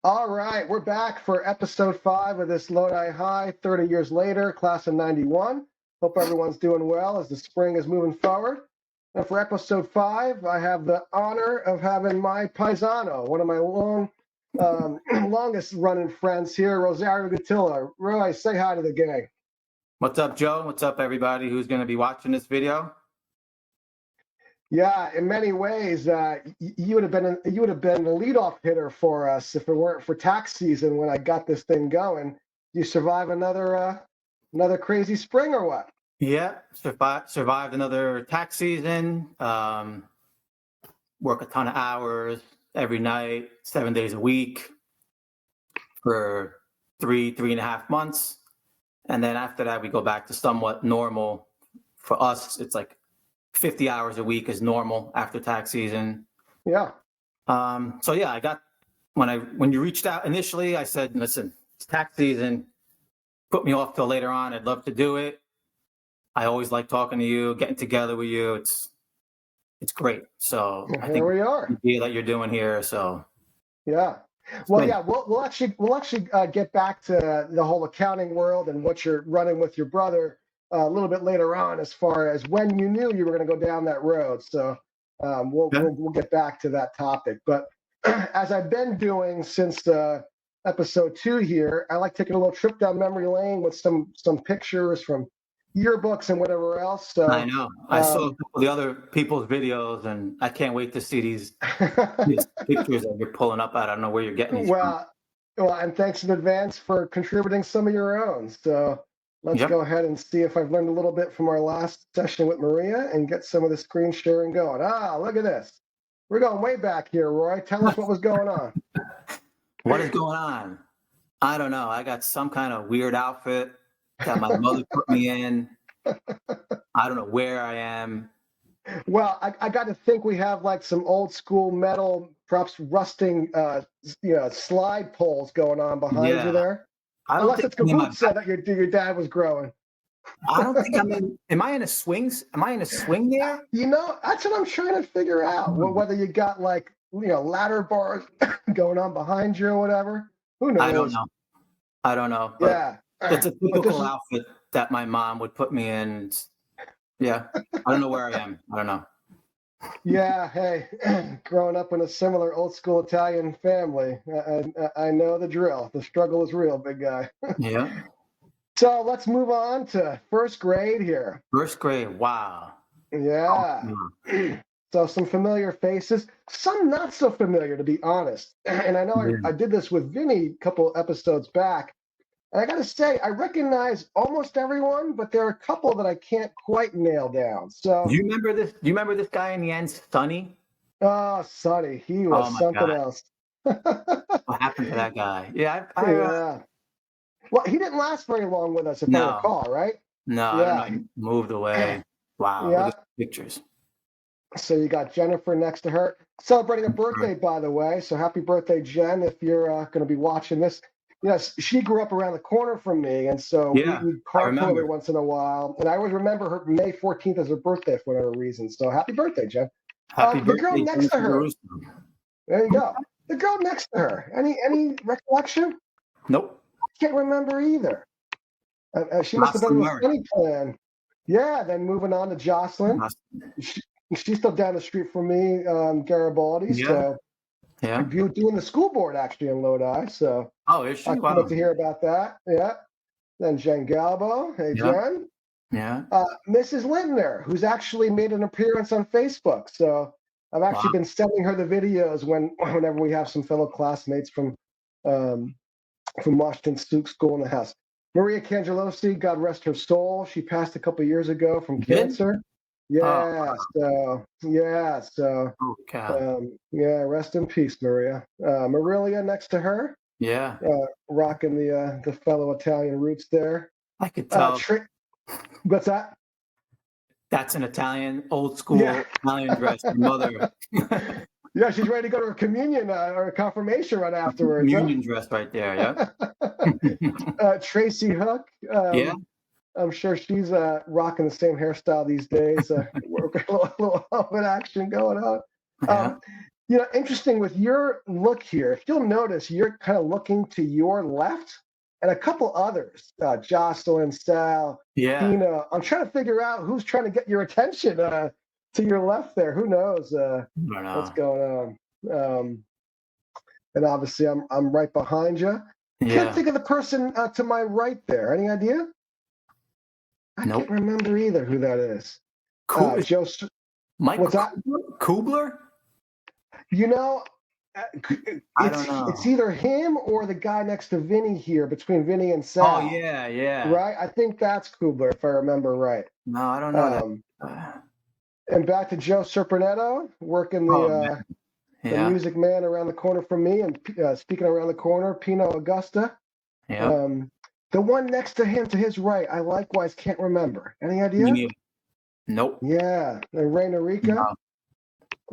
All right, we're back for episode 5 of this Lodi High, 30 years later, class of 91. Hope everyone's doing well as the spring is moving forward. And for episode 5, I have the honor of having my paisano, one of my longest running friends here, Rosario Guttilla. Roy, say hi to the gang. What's up, Joe? What's up, everybody who's going to be watching this video? Yeah, in many ways, you would have been the leadoff hitter for us if it weren't for tax season when I got this thing going. You survive another crazy spring or what? Yeah, survived another tax season. Work a ton of hours every night, 7 days a week for three and a half months. And then after that, we go back to somewhat normal. For us, it's like 50 hours a week is normal after tax season. Yeah. So yeah, I got when you reached out initially, I said, listen, it's tax season. Put me off till later on. I'd love to do it. I always like talking to you, getting together with you. It's great. So I think we are. the idea that you're doing here. So yeah. Well, yeah, we'll actually get back to the whole accounting world and what you're running with your brother a little bit later on, as far as when you knew you were going to go down that road. So we'll get back to that topic. But as I've been doing since episode 2 here, I like taking a little trip down memory lane with some pictures from yearbooks and whatever else. So I know. I saw a couple of the other people's videos, and I can't wait to see these pictures that you're pulling up. I don't know where you're getting these from. Well, and thanks in advance for contributing some of your own. So let's go ahead and see if I've learned a little bit from our last session with Maria and get some of the screen sharing going. Look at this. We're going way back here, Roy. Tell us what was going on. What is going on? I don't know. I got some kind of weird outfit that my mother put me in. I don't know where I am. Well, I got to think we have like some old school metal, perhaps rusting, slide poles going on behind you there. Unless it's kabootsa that your dad was growing. I don't think I'm in. Am I in a swing? Am I in a swing there? That's what I'm trying to figure out. Well, whether you got like ladder bars going on behind you or whatever. Who knows? I don't know. Yeah. It's a typical outfit that my mom would put me in. Yeah. I don't know where I am. I don't know. Yeah. Hey, growing up in a similar old school Italian family, I know the drill. The struggle is real, big guy. Yeah. So let's move on to first grade here. First grade. Wow. Yeah. So some familiar faces, some not so familiar, to be honest. And I know I did this with Vinny a couple episodes back. And I got to say, I recognize almost everyone, but there are a couple that I can't quite nail down. So do you remember this? Do you remember this guy in the end, Sonny? Oh, Sonny, he was something else. What happened to that guy? Yeah, Well, he didn't last very long with us, if I recall, right? No, I don't know. He moved away. Wow, look at the pictures. So you got Jennifer next to her, celebrating a birthday, by the way. So happy birthday, Jen! If you're going to be watching this. Yes, she grew up around the corner from me, and so we carpool every once in a while. And I always remember her May 14th as her birthday for whatever reason. So happy birthday, Jen. Happy birthday. The girl next to her. There you go. The girl next to her. Any recollection? Nope. I can't remember either. She must have been in the funny plan. Yeah, then moving on to Jocelyn. She's still down the street from me, Garibaldi. Yeah. So you're doing the school board actually in Lodi. So is she? I'd love to hear about that. Yeah. Then Jen Galbo. Hey, Jen. Yeah. Mrs. Lintner, who's actually made an appearance on Facebook. So I've actually been sending her the videos whenever we have some fellow classmates from Washington School in the house. Maria Cangelosi, God rest her soul. She passed a couple years ago from cancer. Yeah. So. Rest in peace, Maria. Marilia next to her. Yeah. Rocking the fellow Italian roots there. I could tell. What's that? That's an Italian, old school Italian dress. Your mother. Yeah, she's ready to go to her communion or a confirmation right afterwards. Communion dress right there, yeah. Tracy Hook. I'm sure she's rocking the same hairstyle these days. A little helmet action going on. Interesting with your look here. If you'll notice, you're kind of looking to your left, and a couple others, Jocelyn, Sal, Yeah. Tina. I'm trying to figure out who's trying to get your attention to your left there. Who knows I don't what's know. going on? And obviously, I'm right behind you. Can't Yeah. think of the person to my right there. Any idea? I Nope. can't remember either who that is. Cool. Joe. Mike What's that? Kubler? You know, I don't know. it's either him or the guy next to Vinny here, between Vinny and Sal. Oh, yeah. Right? I think that's Kubler, if I remember right. No, I don't know And back to Joe Serpenetto, working the music man around the corner from me, and speaking around the corner, Pino Augusta. Yeah. The one next to him, to his right, I likewise can't remember. Any idea? Nope. Yeah. And Ray Narica. No.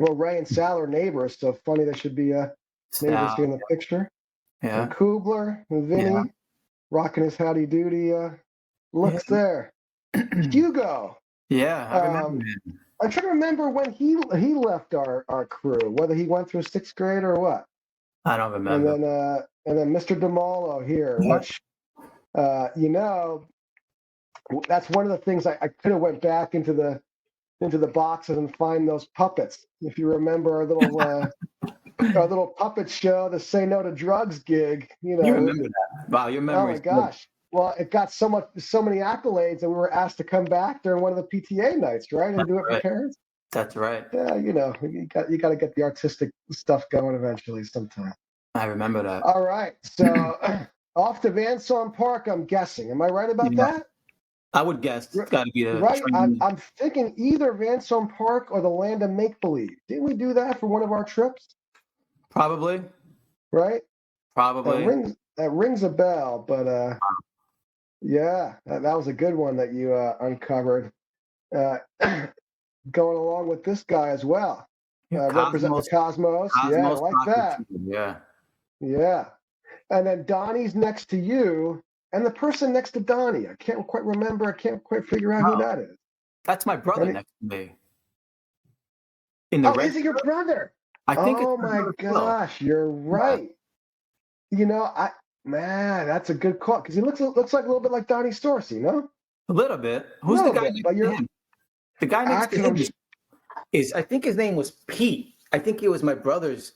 Well, Ray and Sal are neighbors, so funny they should be neighbors here in the picture. Yeah. And Kubler and Vinny rocking his howdy doody looks there. Hugo. Yeah, I remember him. I'm trying to remember when he left our crew, whether he went through sixth grade or what. I don't remember. And then Mr. DeMolo here, which that's one of the things I could have went back into the boxes and find those puppets. If you remember our little puppet show, the Say No to Drugs gig, You remember that? Wow, your memory. Oh my gosh! Well, it got so many accolades that we were asked to come back during one of the PTA nights, right, and do it for parents. That's right. Yeah, you got to get the artistic stuff going eventually sometime. I remember that. All right, so off to Van Saun Park, I'm guessing. Am I right about that? I would guess it's got to be the right. I'm thinking either Van Saun Park or the Land of Make Believe. Didn't we do that for one of our trips? Probably. Right. Probably. That rings a bell, but yeah, that was a good one that you uncovered. Going along with this guy as well, representing the Cosmos. Yeah, I like that. Yeah. And then Donnie's next to you. And the person next to Donnie, I can't quite remember. I can't quite figure out who that is. That's my brother next to me. Is it your brother? I think. Oh my gosh, you're right. That's a good call because he looks like a little bit like Donnie Storsey, no? A little bit. Who's the guy next to him? The guy next to him is I think his name was Pete. I think he was my brother's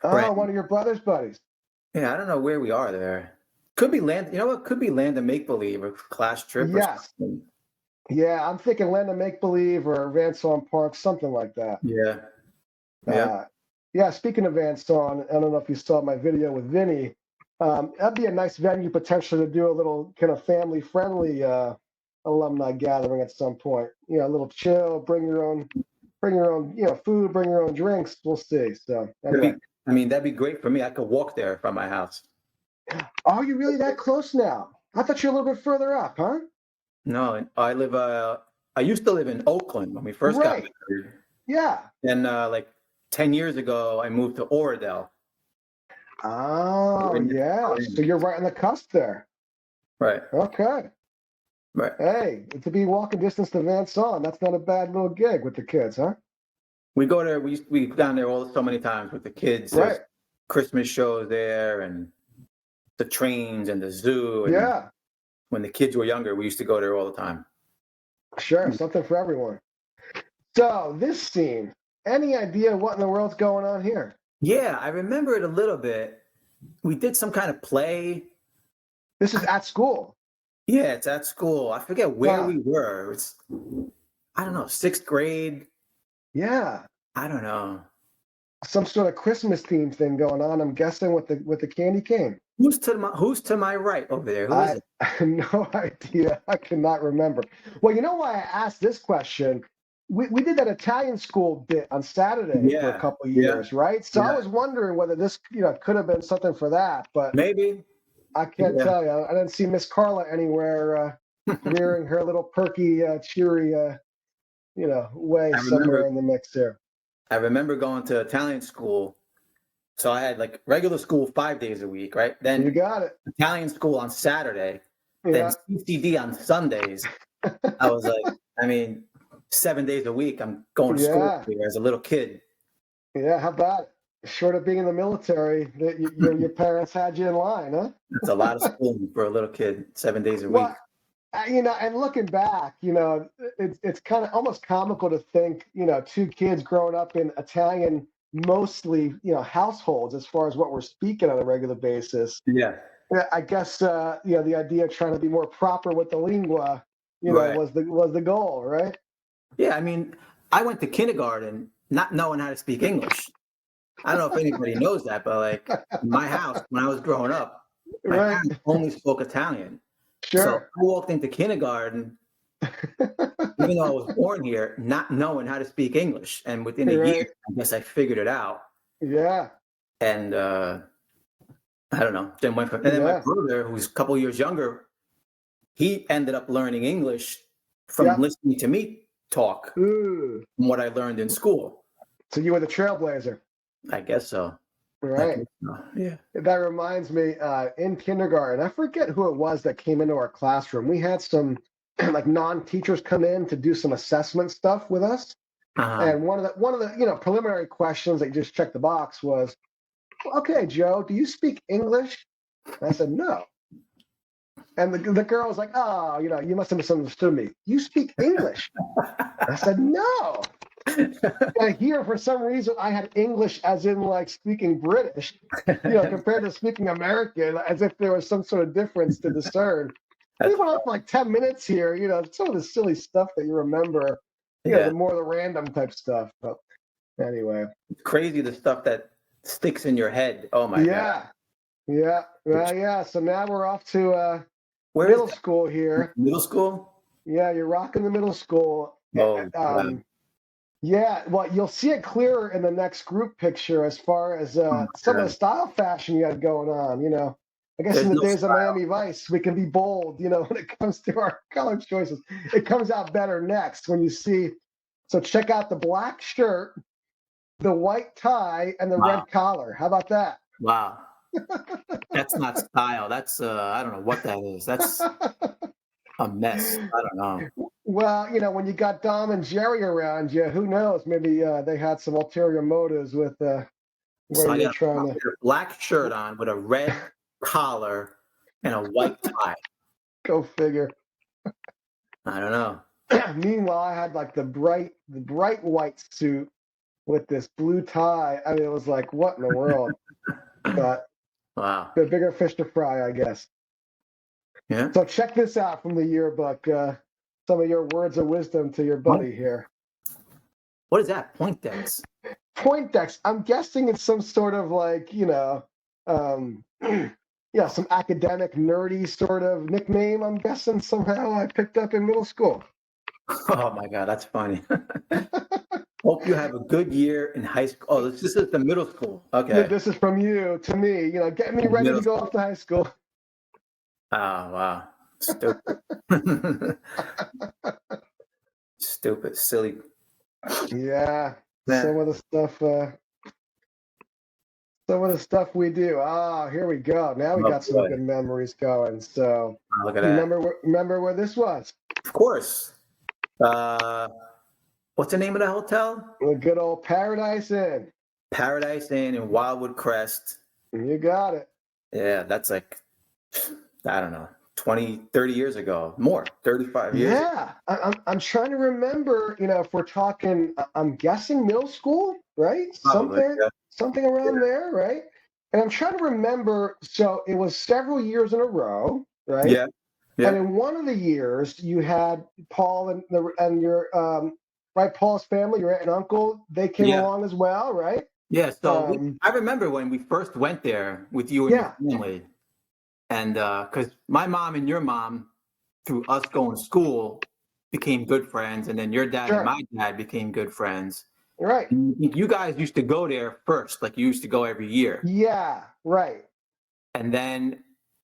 friend. Oh, one of your brother's buddies. Yeah, I don't know where we are there. Could be Land. You know what? Could be Land of Make Believe or Class Trip. Yes. Or yeah, I'm thinking Land of Make Believe or Van Saun Park, something like that. Yeah. Yeah. Speaking of Van Saun, I don't know if you saw my video with Vinny. That'd be a nice venue potentially to do a little kind of family-friendly alumni gathering at some point. A little chill. Bring your own, food. Bring your own drinks. We'll see. So. Anyway. That'd be great for me. I could walk there from my house. Are you really that close now? I thought you were a little bit further up, huh? No, I used to live in Oakland when we first got married. Yeah. And like 10 years ago, I moved to Oradell. Oh, yeah. So you're right on the cusp there. Right. Okay. Right. Hey, to be walking distance to Van Saun, that's not a bad little gig with the kids, huh? We go there. We go down there so many times with the kids. Right. There's Christmas shows there and the trains and the zoo. And when the kids were younger, we used to go there all the time. Sure, something for everyone. So this scene, any idea what in the world's going on here? Yeah, I remember it a little bit. We did some kind of play. This is at school. Yeah, it's at school. I forget where we were. It's, I don't know, 6th grade. Yeah. I don't know. Some sort of Christmas theme thing going on. I'm guessing with the candy cane. Who's to my right over there? Who is it? I have no idea. I cannot remember. Well, you know why I asked this question? We did that Italian school bit on Saturday for a couple of years, right? So I was wondering whether this could have been something for that, but maybe. I can't tell you. I didn't see Miss Carla anywhere rearing her little perky, cheery, way somewhere in the mix there. I remember going to Italian school. So I had like regular school 5 days a week, right? Then you got it. Italian school on Saturday, then CCD on Sundays. I was like, 7 days a week I'm going to school here as a little kid. Yeah, how about it? Short of being in the military, your parents had you in line, huh? That's a lot of schooling for a little kid, 7 days a week. Well, and looking back, it's kind of almost comical to think, two kids growing up in Italian, mostly, households as far as what we're speaking on a regular basis. Yeah. Yeah, I guess, the idea of trying to be more proper with the lingua, Right. was the goal, right? Yeah, I mean, I went to kindergarten not knowing how to speak English. I don't know if anybody knows that, but like in my house when I was growing up, my Right. parents only spoke Italian. So Sure. I walked into kindergarten, even though I was born here, not knowing how to speak English. And within a year, Right. I guess I figured it out. Yeah. And I don't know. And then my Yeah. brother, who's a couple years younger, he ended up learning English from Yep. listening to me talk Ooh. from what I learned in school. So you were the trailblazer. I guess so. I Right. guess so. Yeah. That reminds me, in kindergarten, I forget who it was that came into our classroom. We had some like non-teachers come in to do some assessment stuff with us. Uh-huh. And one of the preliminary questions that you just checked the box was, okay, Joe, do you speak English? And I said, no. And the girl was like, oh, you must have misunderstood me. You speak English? I said, no. And here, for some reason, I had English as in like speaking British, compared to speaking American, as if there was some sort of difference to discern. We went on for like 10 minutes here, some of the silly stuff that you remember, Yeah. the more the random type stuff. But anyway. It's crazy the stuff that sticks in your head. Oh my God. Yeah. Well, yeah. So now we're off to Where middle is that? school here. Middle school? Yeah, you're rocking the middle school. Oh, wow. Yeah, well, you'll see it clearer in the next group picture as far as some of the style fashion you had going on. I guess There's in the no days of style. Miami Vice, we can be bold, when it comes to our color choices. It comes out better next when you see. So check out the black shirt, the white tie, and the Wow. red collar. How about that? Wow. That's not style. That's I don't know what that is. That's a mess. I don't know. Well, when you got Dom and Jerry around you, who knows? Maybe they had some ulterior motives with So where I you're got trying a to black shirt on with a red collar and a white tie. go figure. I don't know. Meanwhile, I had like the bright white suit with this blue tie. I mean, it was like, what in the world? But Wow. the bigger fish to fry, I guess. Yeah. So check this out from the yearbook. Some of your words of wisdom to your buddy here. What is that? Pointex. Pointex. I'm guessing it's some sort of like, some academic nerdy sort of nickname. I'm guessing somehow I picked up in middle school. Oh my God, that's funny. Hope you have a good year in high school. Oh, this is the middle school. Okay. This is from you to me. Get me ready to go off to high school. Oh, wow. Stupid. Stupid, silly. Yeah. Man. Some of the stuff we do. Ah, here we go. Now we got some good memories going. So look at that. Remember where this was? Of course. What's the name of the hotel? The good old Paradise Inn. Paradise Inn in Wildwood Crest. You got it. Yeah, that's like, I don't know, 20, 30 years ago. More, 35 years. Yeah. I'm trying to remember, if we're talking, I'm guessing middle school, right? Probably, something around there, right? And I'm trying to remember, so it was several years in a row, right? Yeah. And in one of the years, you had Paul and your right, Paul's family, your aunt and uncle, they came along as well, right? Yeah. So I remember when we first went there with you and your family, and because my mom and your mom, through us going to school, became good friends, and then your dad and my dad became good friends. Right. You guys used to go there first, like you used to go every year. Yeah. Right. And then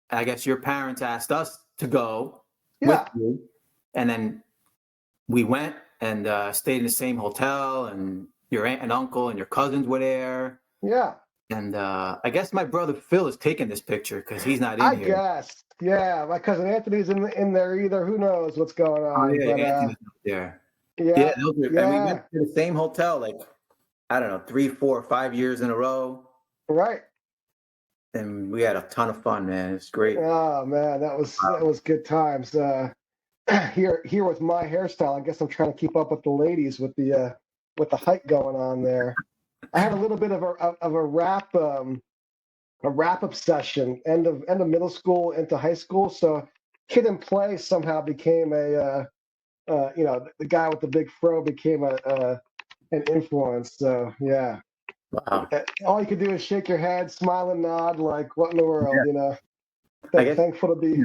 I guess your parents asked us to go with you, and then we went and stayed in the same hotel, and your aunt and uncle and your cousins were there. Yeah. And I guess my brother Phil is taking this picture because he's not in here. I guess. Yeah, my cousin Anthony's in there either. Who knows what's going on? Oh, yeah, but, Anthony's up there. Yeah. And we went to the same hotel like I don't know, 3, 4, 5 years in a row. Right. And we had a ton of fun, man. It's great. Oh man, that was good times. Here with my hairstyle, I guess I'm trying to keep up with the ladies with the height going on there. I had a little bit of a rap obsession end of middle school into high school. So Kid and Play somehow became the guy with the big fro became an influence. So yeah, Wow. all you could do is shake your head, smile and nod, like what in the world, Yeah. you know? I guess, Thankful to be.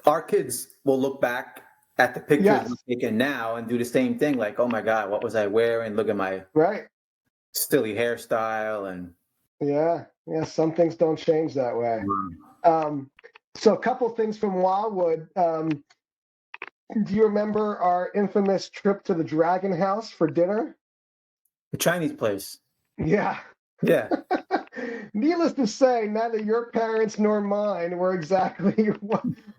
our kids will look back at the pictures Yes, we're taking now and do the same thing. Like, oh my God, what was I wearing? Look at my right. silly hairstyle. And Yeah, yeah. Some things don't change that way. Um, so a couple things from Wildwood. Do you remember our infamous trip to the Dragon House for dinner? the Chinese place. Yeah. Yeah. Needless to say, neither your parents nor mine were exactly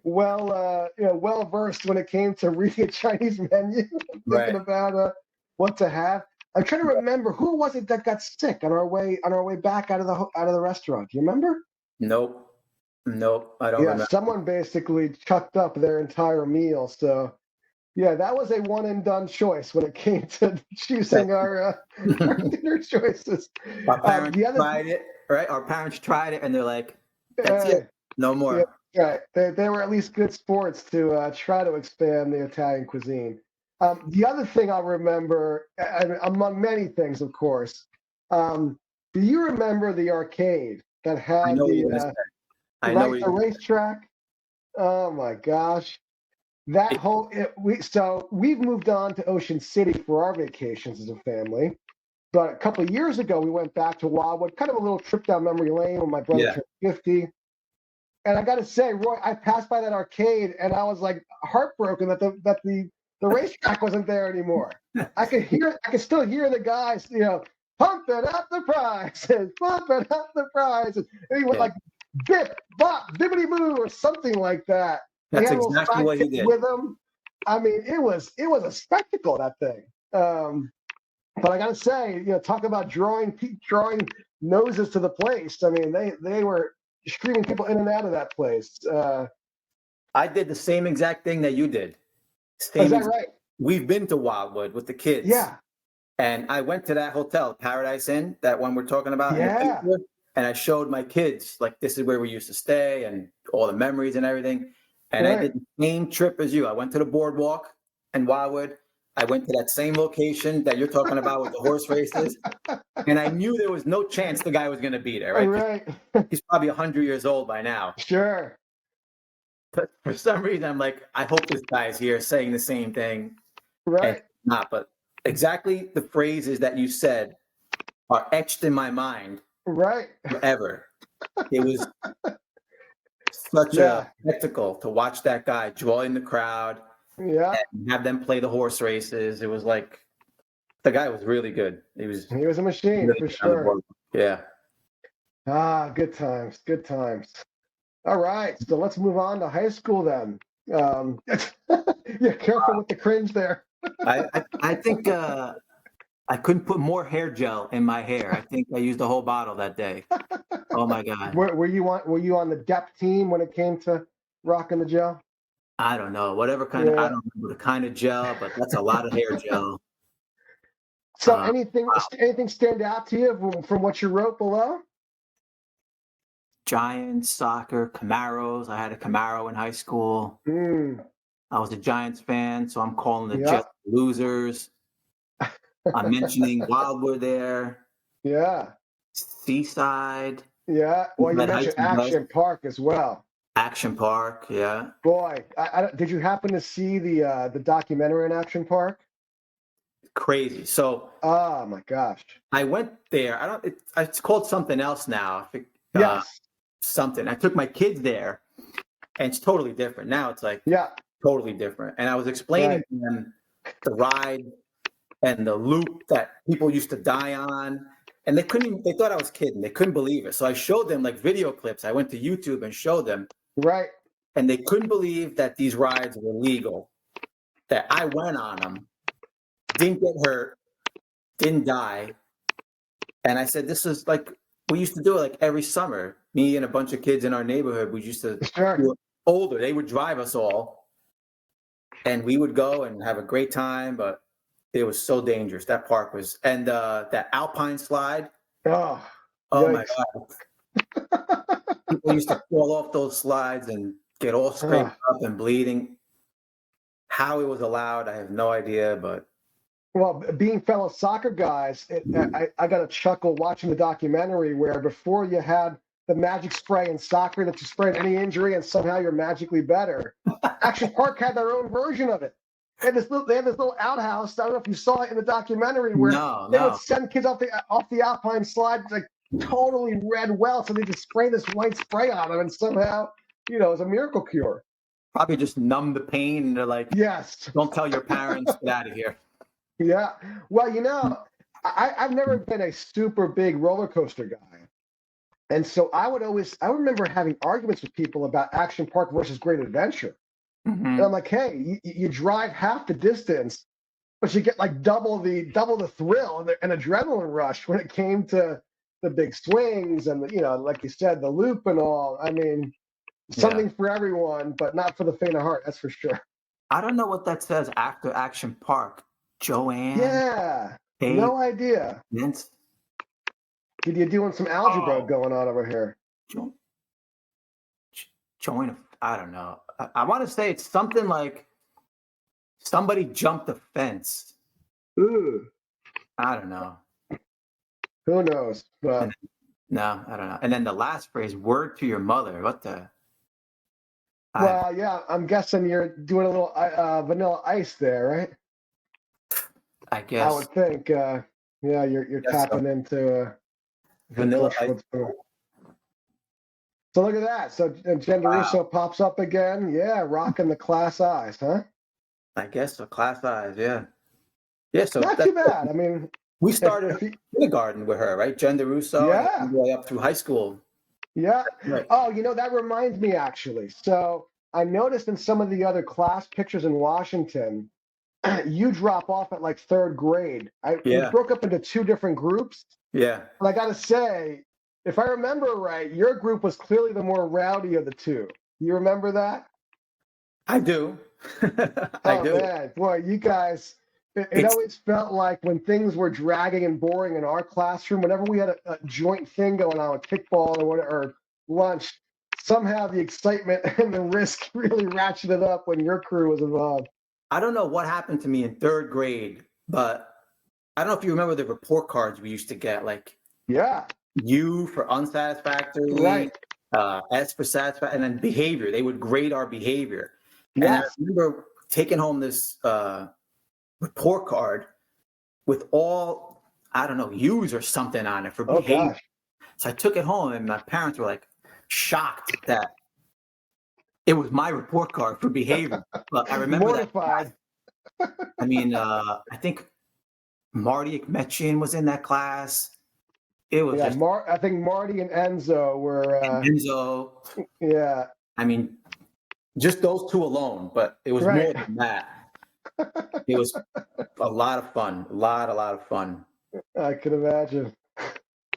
well versed when it came to reading a Chinese menu, thinking Right. about what to have. I'm trying to remember who was it that got sick on our way back out of the restaurant. Do you remember? Nope. Nope. I don't Yeah, remember. someone basically chucked up their entire meal. So yeah, that was a one and done choice when it came to choosing our dinner choices. Our parents The other, tried it, right? Our parents tried it and they're like, that's it. uh, No yeah, more. right. They were at least good sports to try to expand the Italian cuisine. The other thing I'll remember, among many things, of course, do you remember the arcade that I had know what you're going to say. I know what the you're going to racetrack? Oh my gosh. That say. whole we've moved on to Ocean City for our vacations as a family. But a couple of years ago, we went back to Wildwood, kind of a little trip down memory lane when my brother Yeah. turned 50. And I got to say, Roy, I passed by that arcade and I was like heartbroken that the racetrack wasn't there anymore. I could still hear the guys, pumping up the prices, pumping up the prices. And he went Yeah. like bip, bop, bibbity boo, or something like that. He That's had little exactly what he sidekicks did. with him. I mean, it was a spectacle, that thing. But I got to say, talk about drawing noses to the place. I mean, they were screaming people in and out of that place. I did the same exact thing that you did. Is Same that exact. right? We've been to Wildwood with the kids. Yeah, And I went to that hotel, Paradise Inn, that one we're talking about in the yeah, picture. And I showed my kids, like, this is where we used to stay and all the memories and everything. And I right. did the same trip as you. I went to the boardwalk in Wildwood. I went to that same location that you're talking about with the horse races. And I knew there was no chance the guy was going to be there, All right? 'Cause right. he's probably 100 years old by now. Sure. But for some reason, I'm like, I hope this guy is here saying the same thing. And Right. he's not. But exactly the phrases that you said are etched in my mind Right. forever. It was such a Yeah. spectacle to watch that guy draw in the crowd Yeah. and have them play the horse races. It was like the guy was really good. He was He was a machine really for good on the sure. board. Yeah. Ah, good times. Good times. All right. So let's move on to high school then. Yeah, careful with the cringe there. I think I couldn't put more hair gel in my hair. I think I used the whole bottle that day. Oh my God. Were you on the depth team when it came to rocking the gel? I don't know. Whatever kind of, I Yeah. don't remember the kind of gel, but that's a lot of hair gel. So Wow. anything stand out to you from what you wrote below? Giants, soccer, Camaros. I had a Camaro in high school. Mm, I was a Giants fan, so I'm calling the yeah. Jets losers. I'm mentioning Wildwood there, Yeah. Seaside, Yeah. Well, you Red Heights mentioned and West, Action Park as well. Action Park. Yeah, Boy, did you happen to see the documentary in Action Park? crazy. So Oh my gosh. I went there. I don't. It's called something else now. I think, Yes. something. I took my kids there, and it's totally different. Now it's like Yeah. totally different. And I was explaining Right. to them the ride and the loop that people used to die on. And they thought I was kidding. They couldn't believe it. So I showed them like video clips. I went to YouTube and showed them, Right. and they couldn't believe that these rides were legal, that I went on them, didn't get hurt, didn't die. And I said, this is like, we used to do it like every summer. Me and a bunch of kids in our neighborhood, we used to do it older. They would drive us all, and we would go and have a great time, but it was so dangerous. That park was, and that alpine slide. Oh my God. People used to fall off those slides and get all scraped up and bleeding. How it was allowed, I have no idea, but. Well, being fellow soccer guys, I got a chuckle watching the documentary where before you had the magic spray in soccer that you sprayed any injury and somehow you're magically better. Action Park had their own version of it. They had this little outhouse. I don't know if you saw it in the documentary where they would send kids off the alpine slide like totally red well, so they just spray this white spray on them, and somehow, it was a miracle cure. Probably just numb the pain, and they're like, yes, don't tell your parents, get out of here. Yeah. Well, I've never been a super big roller coaster guy. And so I remember having arguments with people about Action Park versus Great Adventure. Mm-hmm. And I'm like, hey, you drive half the distance, but you get like double the thrill and adrenaline rush when it came to the big swings and like you said, the loop and all. I mean, something for everyone, but not for the faint of heart, that's for sure. I don't know what that says after Action Park. Joanne? Yeah. Kate, no idea. Vince? You're doing some algebra going on over here. Join, I don't know. I want to say it's something like somebody jumped the fence. Ooh. I don't know. Who knows? But no, I don't know. And then the last phrase, word to your mother. What the? Well, yeah, I'm guessing you're doing a little vanilla ice there, right? I guess. I would think, you're tapping into vanilla ice. So look at that. So Jen DeRusso pops up again. Yeah, rocking the class eyes, huh? I guess so. Class eyes, yeah. Yeah, so not too bad. I mean, we started kindergarten with her, right? Jen DeRusso, yeah, all the way up through high school. Yeah. Right. Oh, that reminds me actually. So I noticed in some of the other class pictures in Washington, you drop off at like third grade. We broke up into two different groups. Yeah. And I got to say, if I remember right, your group was clearly the more rowdy of the two. You remember that? I do. I do. Man. Boy, you guys, it always felt like when things were dragging and boring in our classroom, whenever we had a joint thing going on with kickball or lunch, somehow the excitement and the risk really ratcheted up when your crew was involved. I don't know what happened to me in third grade, but I don't know if you remember the report cards we used to get, like U for unsatisfactory, right? S for satisfactory, and then behavior. They would grade our behavior. Yes. And I remember taking home this report card with all, I don't know, U's or something on it for behavior. Gosh. So I took it home, and my parents were like shocked that it was my report card for behavior. But I remember mortified. I mean, I think Marty Ekmetchian was in that class. It was I think Marty and Enzo were. Enzo. Yeah. I mean, just those two alone, but it was more than that. It was a lot of fun. A lot of fun. I can imagine.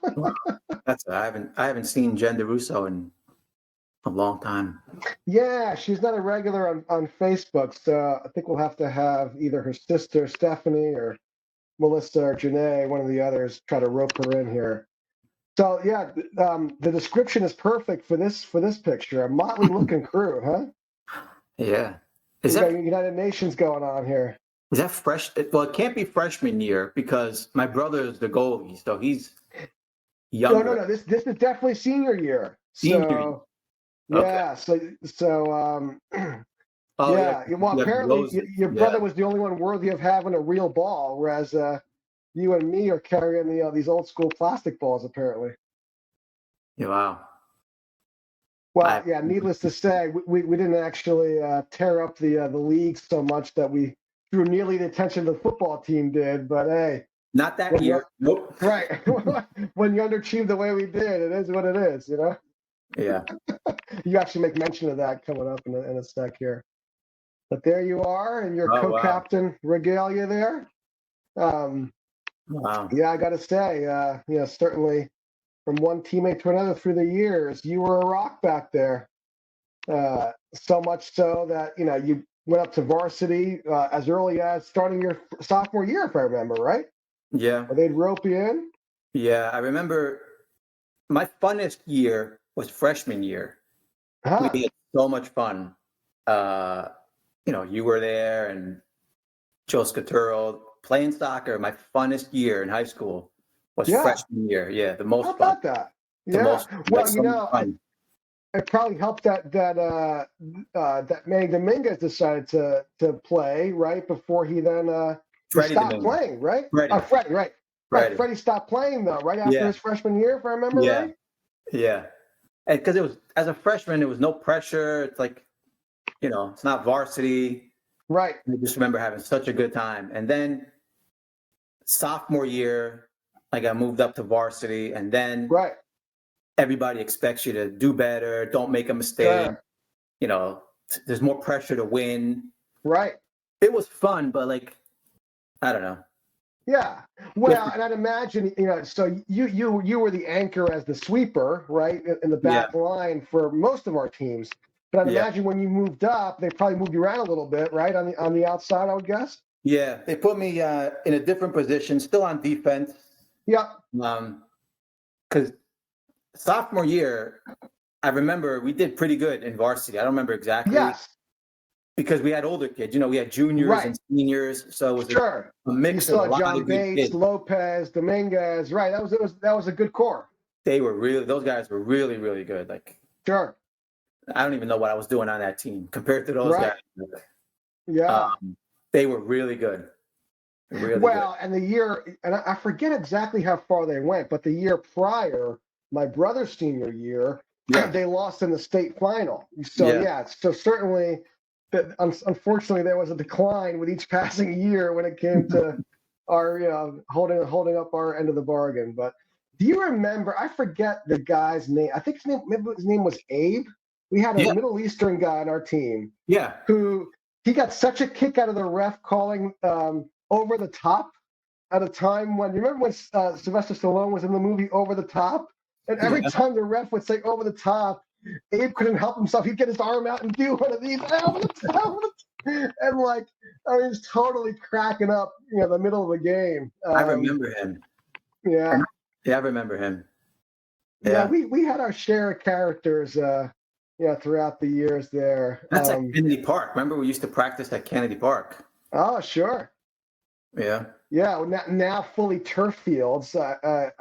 I haven't seen Jen DeRusso in a long time. Yeah, she's not a regular on Facebook, so I think we'll have to have either her sister Stephanie or Melissa or Janae, one of the others, try to rope her in here. So yeah, the description is perfect for this picture. A motley looking crew, huh? Yeah. Is that United Nations going on here? Is that fresh? Well, it can't be freshman year because my brother is the goalie, so he's younger. No. This is definitely senior year. Senior year. Yeah. Okay. So Well, apparently your brother was the only one worthy of having a real ball, whereas you and me are carrying these old school plastic balls, apparently. Yeah, wow. Well, needless to say, we didn't actually tear up the league so much that we drew nearly the attention the football team did. But hey, not that year. Nope. Right. When you underachieve the way we did, it is what it is, Yeah. You actually make mention of that coming up in a sec here. But there you are, and your co-captain regalia there. Wow. Yeah, I got to say, certainly from one teammate to another through the years, you were a rock back there. So much so that you went up to varsity as early as starting your sophomore year, if I remember right. Yeah. Or they'd rope you in. Yeah. I remember my funnest year was freshman year. We Huh. had so much fun. You were there and Joe Scaturo playing soccer. My funnest year in high school was Yeah. freshman year. Yeah, the How most fun. about that? The Yeah. most, like, Well, so much fun. it probably helped that Manny Dominguez decided to play right before he Freddie stopped Dominguez. playing, right? Freddie. Freddie, right. Right. Freddie. Freddie stopped playing though, right after Yeah. his freshman year, if I remember Yeah. right. Yeah. And because it was, as a freshman, there was no pressure. It's like, it's not varsity. Right. I just remember having such a good time. And then sophomore year, I got moved up to varsity, and then Right. everybody expects you to do better, don't make a mistake. Sure. There's more pressure to win. Right. It was fun, but I don't know. Yeah. Well, and I'd imagine, so you were the anchor as the sweeper, right, in the back line for most of our teams. But I'd imagine when you moved up, they probably moved you around a little bit, right, on the outside, I would guess. Yeah, they put me in a different position, still on defense. Yeah. Because sophomore year, I remember we did pretty good in varsity. I don't remember exactly. Yes. Because we had older kids, we had juniors and seniors, so it was sure. a mix You of a saw lot John of good Bates, kids. Lopez, Dominguez, right? That was a good core. Those guys were really, really good. Sure. I don't even know what I was doing on that team compared to those guys. Yeah. They were really good. Really well, good. And the year, and I forget exactly how far they went, but the year prior, my brother's senior year, they lost in the state final. So so certainly, unfortunately, there was a decline with each passing year when it came to our holding up our end of the bargain. But do you remember? I forget the guy's name. I think maybe his name was Abe. We had a Middle Eastern guy on our team. Yeah. Who he got such a kick out of the ref calling over the top at a time when, you remember when Sylvester Stallone was in the movie Over the Top? And every time the ref would say over the top, Abe couldn't help himself. He'd get his arm out and do one of these, over the top. And I was totally cracking up, the middle of the game. I remember him. Yeah. Yeah, I remember him. Yeah, we had our share of characters, throughout the years there. That's at Kennedy Park. Remember, we used to practice at Kennedy Park. Oh, sure. Yeah. Yeah, now fully turf fields. I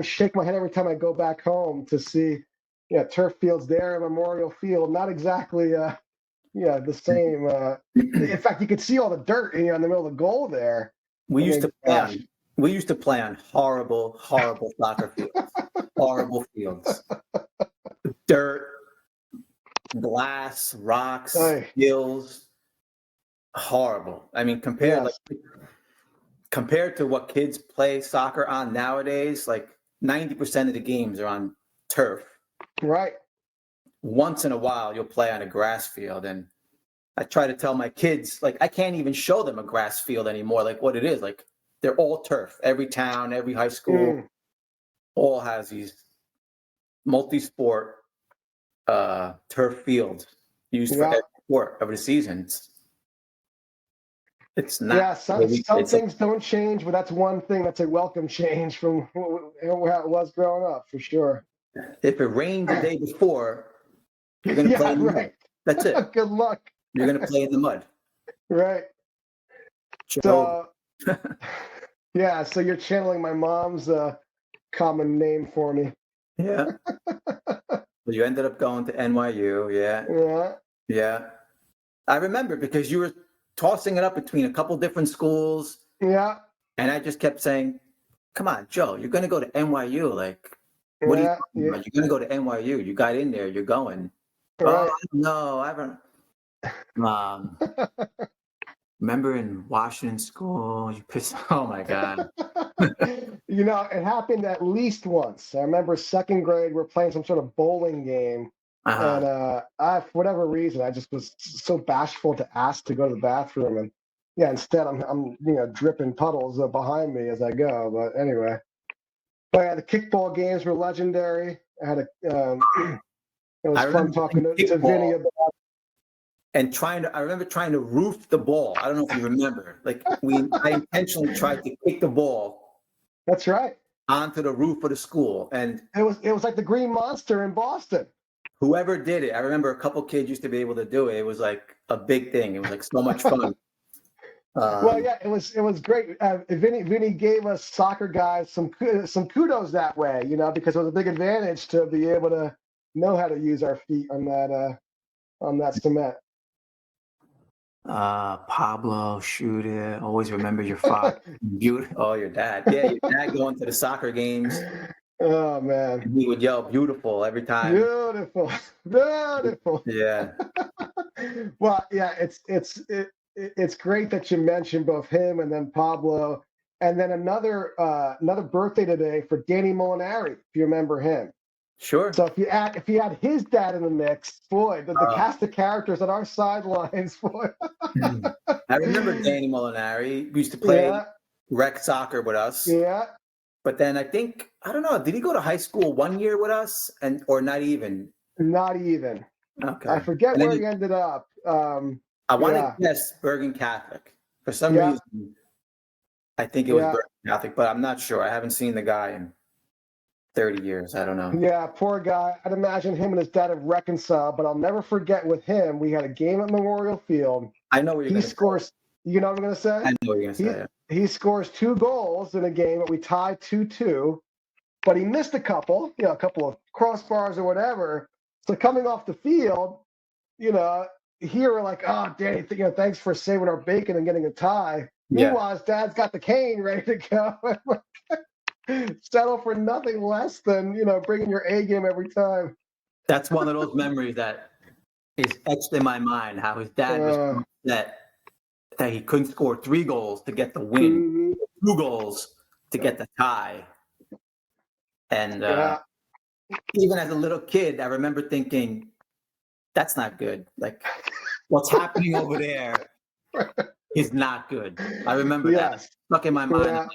shake my head every time I go back home to see, turf fields there at Memorial Field. Not exactly, the same. In fact, you could see all the dirt, in the middle of the goal there. We used to play on horrible, horrible soccer fields. Horrible fields. Dirt, glass, rocks, hills. Horrible. I mean, compared to what kids play soccer on nowadays, 90% of the games are on turf. Right. Once in a while, you'll play on a grass field. And I try to tell my kids, I can't even show them a grass field anymore, what it is. They're all turf. Every town, every high school, all has these multi-sport turf fields used for every sport of the season. It's not. Yeah, some things don't change, but that's one thing that's a welcome change from how it was growing up, for sure. If it rained the day before, you're going to play in the mud. That's it. Good luck. You're going to play in the mud. Right. So, so you're channeling my mom's common name for me. Yeah. Well, you ended up going to NYU. Yeah. Yeah. I remember because you were tossing it up between a couple different schools. Yeah. And I just kept saying, come on, Joe, you're going to go to NYU. What are you talking about? You're going to go to NYU. You got in there. You're going. Right. Oh, no, I haven't. Remember in Washington school, you pissed. Oh, my God. It happened at least once. I remember second grade, we're playing some sort of bowling game. And I, for whatever reason, I just was so bashful to ask to go to the bathroom. And, Yeah, instead I'm dripping puddles behind me as I go. But anyway, the kickball games were legendary. I had it was fun talking to Vinny about. And I remember trying to roof the ball. I don't know if you remember. I intentionally tried to kick the ball. That's right. Onto the roof of the school, and it was like the Green Monster in Boston. Whoever did it, I remember a couple kids used to be able to do it. It was like a big thing. It was like so much fun. Well, yeah, it was great. Vinny gave us soccer guys some kudos that way, because it was a big advantage to be able to know how to use our feet on that cement. Pablo, shoot it. Always remember your father. Your dad. Yeah, your dad going to the soccer games. Oh man, he would yell "beautiful" every time. Beautiful. Yeah. Well, yeah, it's great that you mentioned both him and then Pablo, and then another birthday today for Danny Molinari, if you remember him. Sure. So if you add his dad in the mix, boy, the cast of characters on our sidelines, boy. I remember Danny Molinari. We used to play rec soccer with us. Yeah. But then I don't know, did he go to high school 1 year with us or not even? Not even. Okay. I forget where he ended up. I want to guess Bergen Catholic. For some reason, I think it was Bergen Catholic, but I'm not sure. I haven't seen the guy in 30 years. I don't know. Yeah, poor guy. I'd imagine him and his dad have reconciled, but I'll never forget with him. We had a game at Memorial Field. I know what you're going to say. You know what I'm going to say? I know what you're going to say. He scores 2 goals in a game, but we tied 2-2. But he missed a couple of crossbars or whatever. So coming off the field, here we're like, oh, Danny, thanks for saving our bacon and getting a tie. Yeah. Meanwhile, his dad's got the cane ready to go. Settle for nothing less than, bringing your A game every time. That's one of those memories that is etched in my mind, how his dad was upset that he couldn't score 3 goals to get the win, 2 goals to get the tie. And even as a little kid, I remember thinking, that's not good. Like, what's happening over there is not good. I remember that stuck in my mind. Yeah.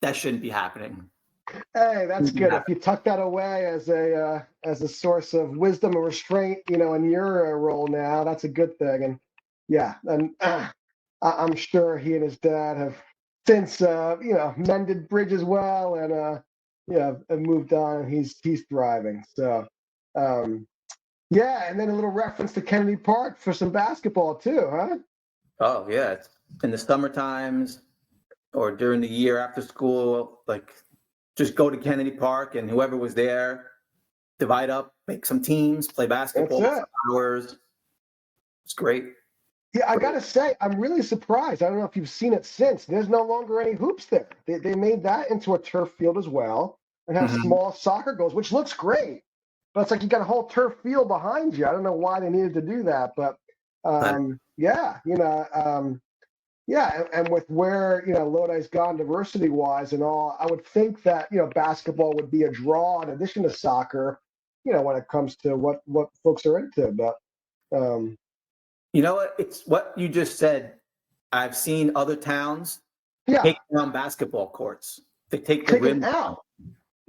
That shouldn't be happening. Hey, that's good. If you tuck that away as a source of wisdom and restraint, in your role now, that's a good thing. And yeah, and I'm sure he and his dad have since mended bridges well and have moved on. And he's thriving. So and then a little reference to Kennedy Park for some basketball too, huh? Oh yeah, in the summer times or during the year after school, just go to Kennedy Park and whoever was there, divide up, make some teams, play basketball for hours. It's great. Yeah, I got to say, I'm really surprised. I don't know if you've seen it since. There's no longer any hoops there. They made that into a turf field as well and have small soccer goals, which looks great. But it's like you got a whole turf field behind you. I don't know why they needed to do that. But, and with where, Lodi's gone diversity-wise and all, I would think that, basketball would be a draw in addition to soccer, when it comes to what folks are into. But you know what? It's what you just said. I've seen other towns take down basketball courts. They take the rim out.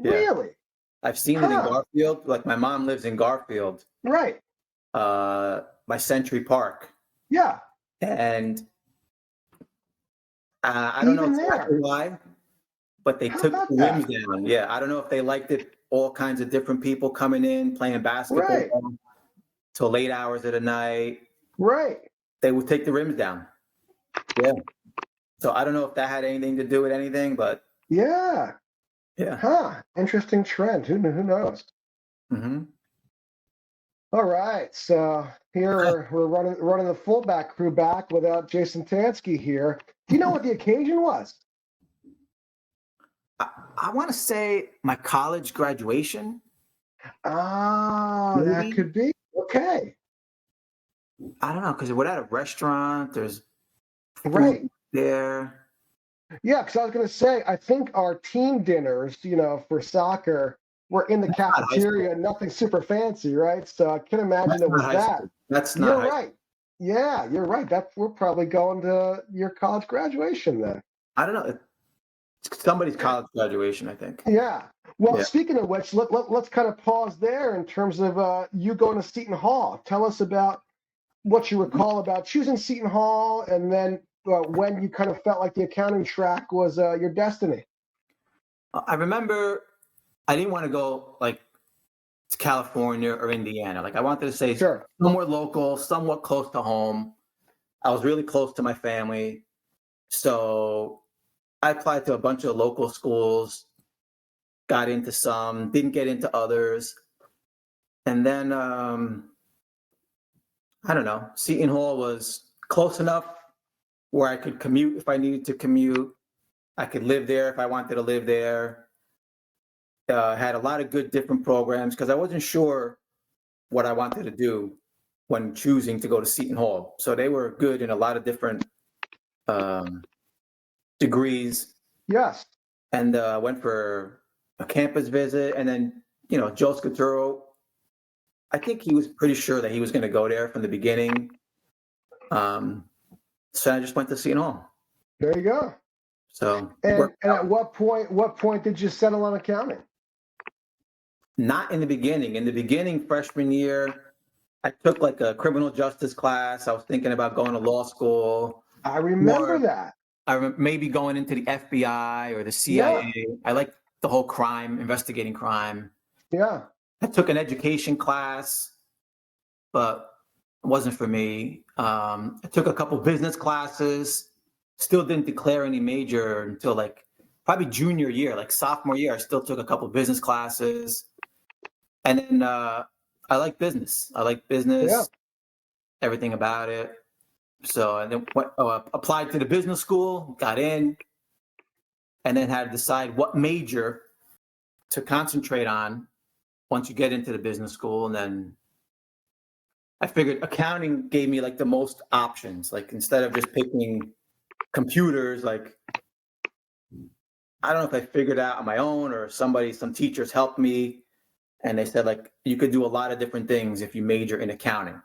Yeah. Really? I've seen it in Garfield. Like my mom lives in Garfield. Right. By Century Park. Yeah. And I don't know exactly why, but they took the rims down. Yeah. I don't know if they liked it. All kinds of different people coming in, playing basketball till late hours of the night. Right. They would take the rims down. Yeah. So I don't know if that had anything to do with anything, but yeah. Yeah. Interesting trend. Who knows? Mm-hmm. All right. So here we're running the fullback crew back without Jason Tansky here. Do you know what the occasion was? I want to say my college graduation. Oh, that could be. Okay. I don't know, because we're at a restaurant. There's food there. Yeah, because I was going to say, I think our team dinners, for soccer, were in the cafeteria, nothing super fancy, right? So I can imagine it was that. That's not. You're right. Yeah, you're right. We're probably going to your college graduation then. I don't know. It's somebody's college graduation, I think. Yeah. Well, Yeah. speaking of which, let's kind of pause there in terms of you going to Seton Hall. Tell us about what you recall about choosing Seton Hall, and then when you kind of felt like the accounting track was your destiny. I remember I didn't want to go like to California or Indiana. Like I wanted to say Sure. somewhere local, somewhat close to home. I was really close to my family. So I applied to a bunch of local schools, got into some, didn't get into others. And then, I don't know, Seton Hall was close enough where I could commute if I needed to commute. I could live there if I wanted to live there. Had a lot of good different programs because I wasn't sure what I wanted to do when choosing to go to Seton Hall. So they were good in a lot of different degrees. Yes. And went for a campus visit. And then, Joe Scaturo, I think he was pretty sure that he was going to go there from the beginning. So I just went to Seton Hall. There you go. So and at what point did you settle on accounting? Not in the beginning. In the beginning, freshman year, I took like a criminal justice class. I was thinking about going to law school. I remember that. I remember maybe going into the FBI or the CIA. Yeah. I like the whole investigating crime. Yeah. I took an education class, but it wasn't for me. I took a couple business classes, still didn't declare any major until like probably junior year, like sophomore year. I still took a couple business classes. And then I like business. Yeah. Everything about it. So I then applied to the business school, got in, and then had to decide what major to concentrate on once you get into the business school. And then I figured accounting gave me like the most options. Like instead of just picking computers, like I don't know if I figured it out on my own or some teachers helped me. And they said like you could do a lot of different things if you major in accounting.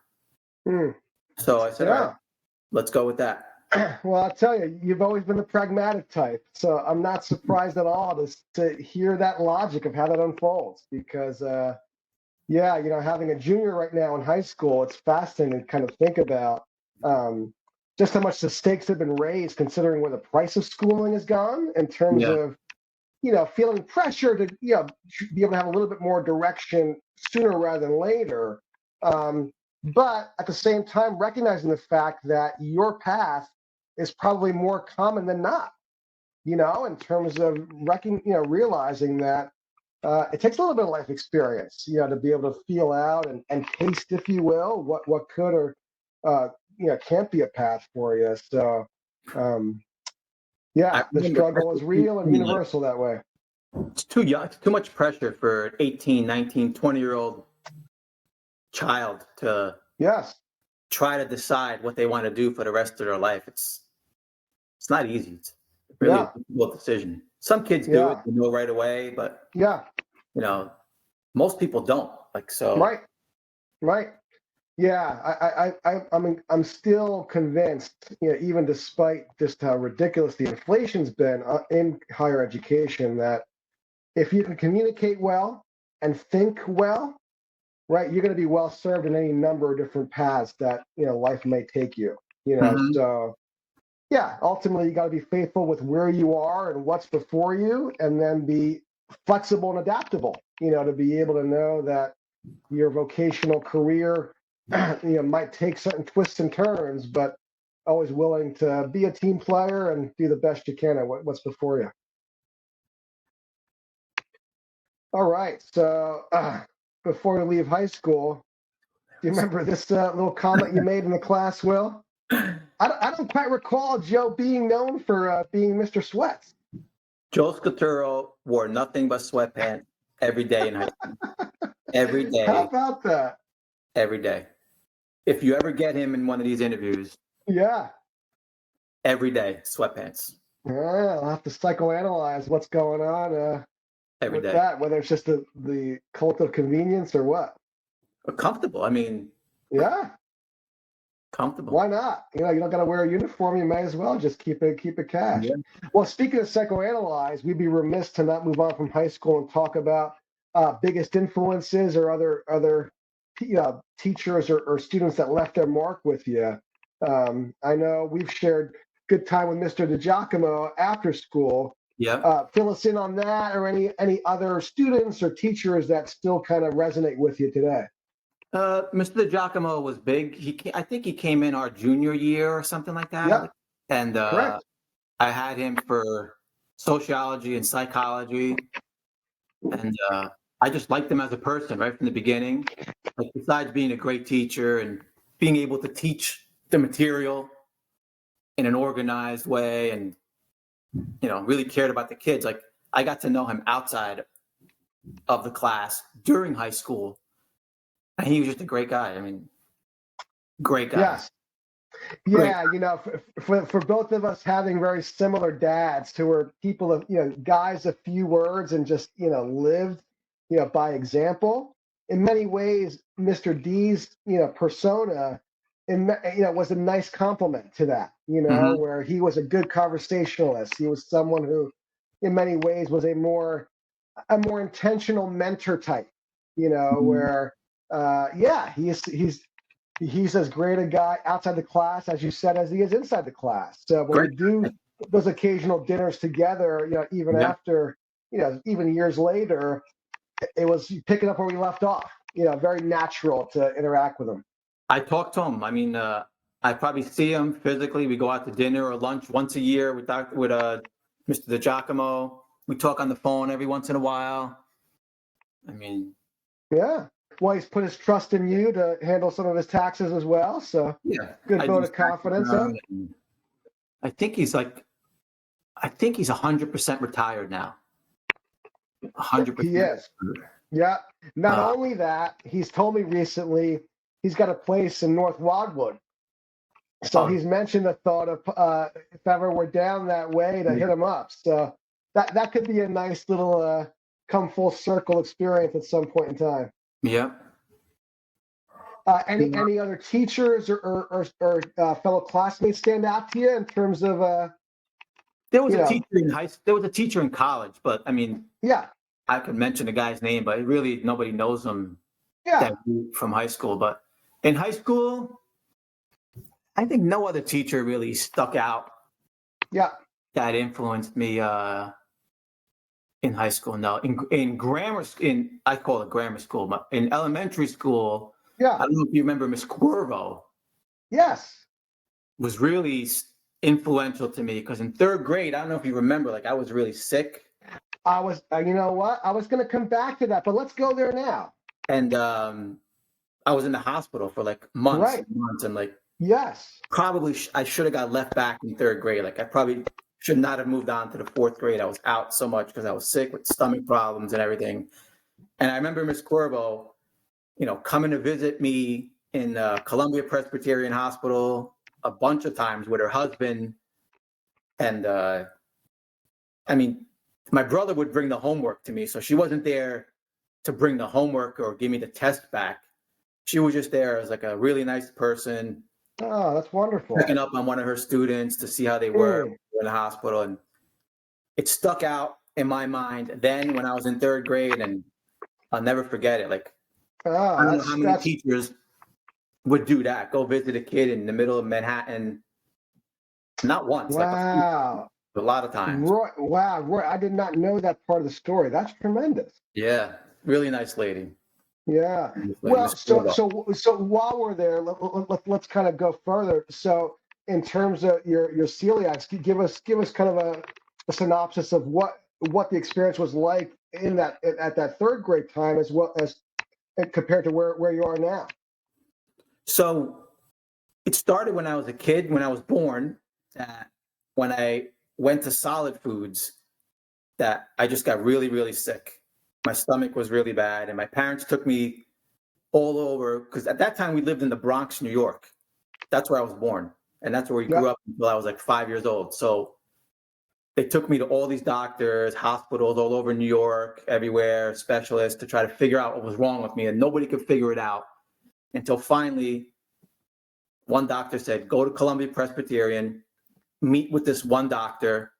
So I said, all right, let's go with that. Well, I'll tell you, you've always been the pragmatic type. So I'm not surprised at all to hear that logic of how that unfolds because, having a junior right now in high school, it's fascinating to kind of think about just how much the stakes have been raised considering where the price of schooling has gone in terms of, feeling pressure to, be able to have a little bit more direction sooner rather than later. But at the same time, recognizing the fact that your path is probably more common than not, in terms of realizing that it takes a little bit of life experience, to be able to feel out and taste, if you will, what could or, can't be a path for you. So, the struggle is real and universal that way. It's too young. It's too much pressure for an 18, 19, 20-year-old child to try to decide what they want to do for the rest of their life. It's not easy. It's really a difficult decision. Some kids do it, right away, but most people don't. Like so. Right. Yeah, I'm still convinced, even despite just how ridiculous the inflation's been in higher education, that if you can communicate well and think well, right, you're going to be well served in any number of different paths that life may take you. So ultimately you got to be faithful with where you are and what's before you, and then be flexible and adaptable. To be able to know that your vocational career might take certain twists and turns, but always willing to be a team player and do the best you can at what's before you. All right. So before we leave high school, do you remember this little comment you made in the class, Will? I don't quite recall Joe being known for being Mr. Sweats. Joe Scaturo wore nothing but sweatpants every day in high school. Every day. How about that? Every day. If you ever get him in one of these interviews. Every day, sweatpants. I'll have to psychoanalyze what's going on every day. That, whether it's just the cult of convenience or what. Comfortable. I mean. Yeah. Comfortable. Why not? You don't got to wear a uniform. You may as well just keep it cash. Yeah. Well, speaking of psychoanalyze, we'd be remiss to not move on from high school and talk about biggest influences or other teachers or students that left their mark with you. I know we've shared good time with Mr. DiGiacomo after school. Yeah. Fill us in on that, or any other students or teachers that still kind of resonate with you today. Mr. DiGiacomo was big. I think he came in our junior year or something like that. Yeah, And correct. I had him for sociology and psychology. And I just liked him as a person right from the beginning. Like, besides being a great teacher and being able to teach the material in an organized way and, really cared about the kids. Like, I got to know him outside of the class during high school. And he was just a great guy. I mean, great guy. Yes. Yeah, for both of us having very similar dads who were people of, guys of few words and just, lived, by example. In many ways, Mr. D's, persona, was a nice compliment to that, where he was a good conversationalist. He was someone who, in many ways, was a more intentional mentor type, where, he's as great a guy outside the class, as you said, as he is inside the class. So when we do those occasional dinners together, even after, even years later, it was picking up where we left off. Very natural to interact with him. I talk to him. I mean, I probably see him physically. We go out to dinner or lunch once a year with Mr. DiGiacomo. We talk on the phone every once in a while. I mean, yeah. Well, he's put his trust in you to handle some of his taxes as well. So good vote of confidence. I think he's 100% retired now. 100%. He is. Yeah. Not only that, he's told me recently he's got a place in North Wildwood. So he's mentioned the thought of if ever we're down that way to hit him up. So that could be a nice little come full circle experience at some point in time. Yeah. Any other teachers or fellow classmates stand out to you in terms of? There was a teacher in there was a teacher in college, but I mean, I could mention the guy's name, but really nobody knows him from high school. But in high school, I think no other teacher really stuck out. Yeah, that influenced me in high school. No, in grammar, I call it grammar school, but in elementary school. Yeah. I don't know if you remember Miss Cuervo. Yes. Was really influential to me because in third grade, I don't know if you remember, like I was really sick. I was, you know what? I was going to come back to that, but let's go there now. And I was in the hospital for like months and like, probably I should have got left back in third grade. Like I probably should not have moved on to the fourth grade. I was out so much because I was sick with stomach problems and everything. And I remember Miss Cuervo, coming to visit me in Columbia Presbyterian Hospital a bunch of times with her husband. And I mean, my brother would bring the homework to me. So she wasn't there to bring the homework or give me the test back. She was just there as like a really nice person. Oh, that's wonderful. Checking up on one of her students to see how they were in the hospital. And it stuck out in my mind then when I was in third grade, and I'll never forget it. Like, I don't know how many teachers would do that. Go visit a kid in the middle of Manhattan. Not once. Wow. Like a lot of times. Roy, wow, Roy, I did not know that part of the story. That's tremendous. Yeah. Really nice lady. Yeah. Well, so while we're there, let's kind of go further. So in terms of your celiacs, give us kind of a synopsis of what the experience was like at that third grade time, as well as compared to where you are now. So it started when I was a kid, when I was born, that when I went to solid foods, that I just got really, really sick. My stomach was really bad, and my parents took me all over, because at that time we lived in the Bronx, New York. That's where I was born, and that's where we grew up until I was like 5 years old. So they took me to all these doctors, hospitals all over New York, everywhere, specialists, to try to figure out what was wrong with me, and nobody could figure it out until finally one doctor said, go to Columbia Presbyterian, meet with this one doctor.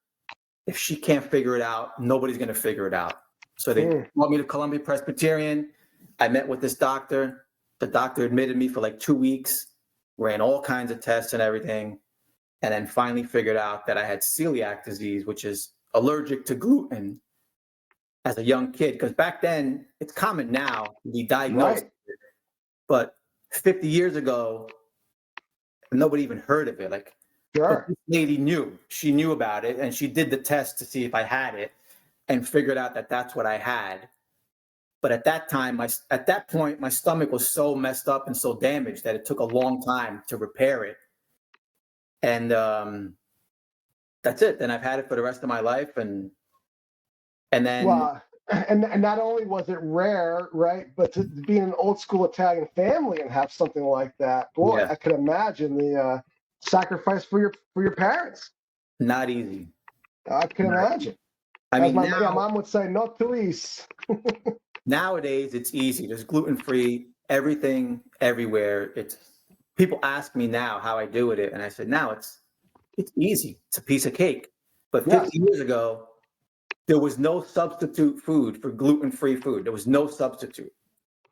If she can't figure it out, nobody's going to figure it out. So they brought me to Columbia Presbyterian. I met with this doctor. The doctor admitted me for like 2 weeks, ran all kinds of tests and everything, and then finally figured out that I had celiac disease, which is allergic to gluten as a young kid. Because back then, it's common now to be diagnosed. Right. But 50 years ago, nobody even heard of it. Like, Sure. but this lady knew. She knew about it, and she did the test to see if I had it and figured out that that's what I had. But at that time, at that point, my stomach was so messed up and so damaged that it took a long time to repair it. And that's it. Then I've had it for the rest of my life. And then... Well, and not only was it rare, right, but to be in an old school Italian family and have something like that, boy, Yeah. I can imagine the sacrifice for your parents. Not easy. I can imagine. I mean, my mom would say, "No tuis." Nowadays, it's easy. There's gluten-free, everything, everywhere. People ask me now how I do with it, and I said, now it's easy. It's a piece of cake. But 50 years ago, there was no substitute food for gluten-free food. There was no substitute.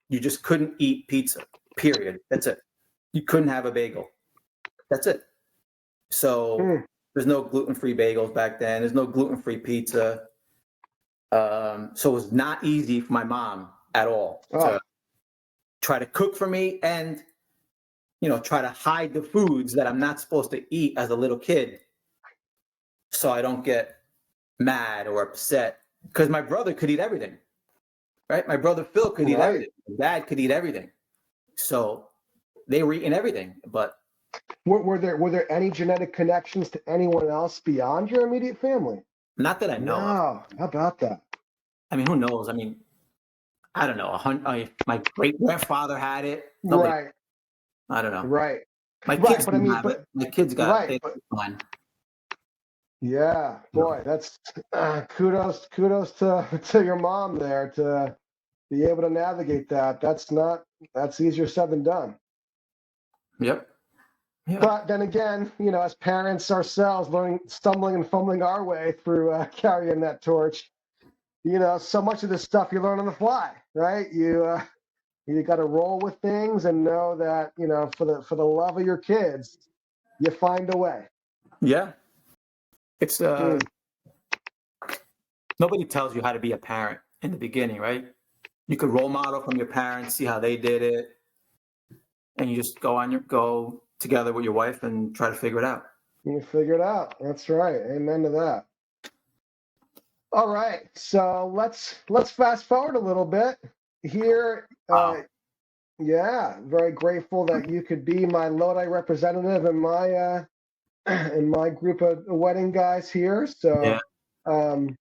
You just couldn't eat pizza, period. That's it. You couldn't have a bagel. That's it. So there's no gluten-free bagels back then. There's no gluten-free pizza. So it was not easy for my mom at all to try to cook for me and, try to hide the foods that I'm not supposed to eat as a little kid so I don't get mad or upset. Because my brother could eat everything, right? My brother Phil could eat everything. My dad could eat everything. So they were eating everything. But were there any genetic connections to anyone else beyond your immediate family? Not that I know of. No. How about that? I mean, who knows? I mean, I don't know. My great-grandfather had it. Right. I don't know. Right. My kids have it. My kids got it. Fine. Yeah, boy, that's kudos to your mom there to be able to navigate that. That's easier said than done. Yep. But then again, as parents ourselves, stumbling and fumbling our way through carrying that torch, so much of this stuff you learn on the fly, right? You got to roll with things and know that, for the love of your kids, you find a way. Yeah. It's nobody tells you how to be a parent in the beginning, right? You could role model from your parents, see how they did it, and you just go together with your wife and try to figure it out. You figure it out. That's right. Amen to that. All right, so let's fast forward a little bit here. Yeah, very grateful that you could be my Lodi representative in my group of wedding guys here. So, funny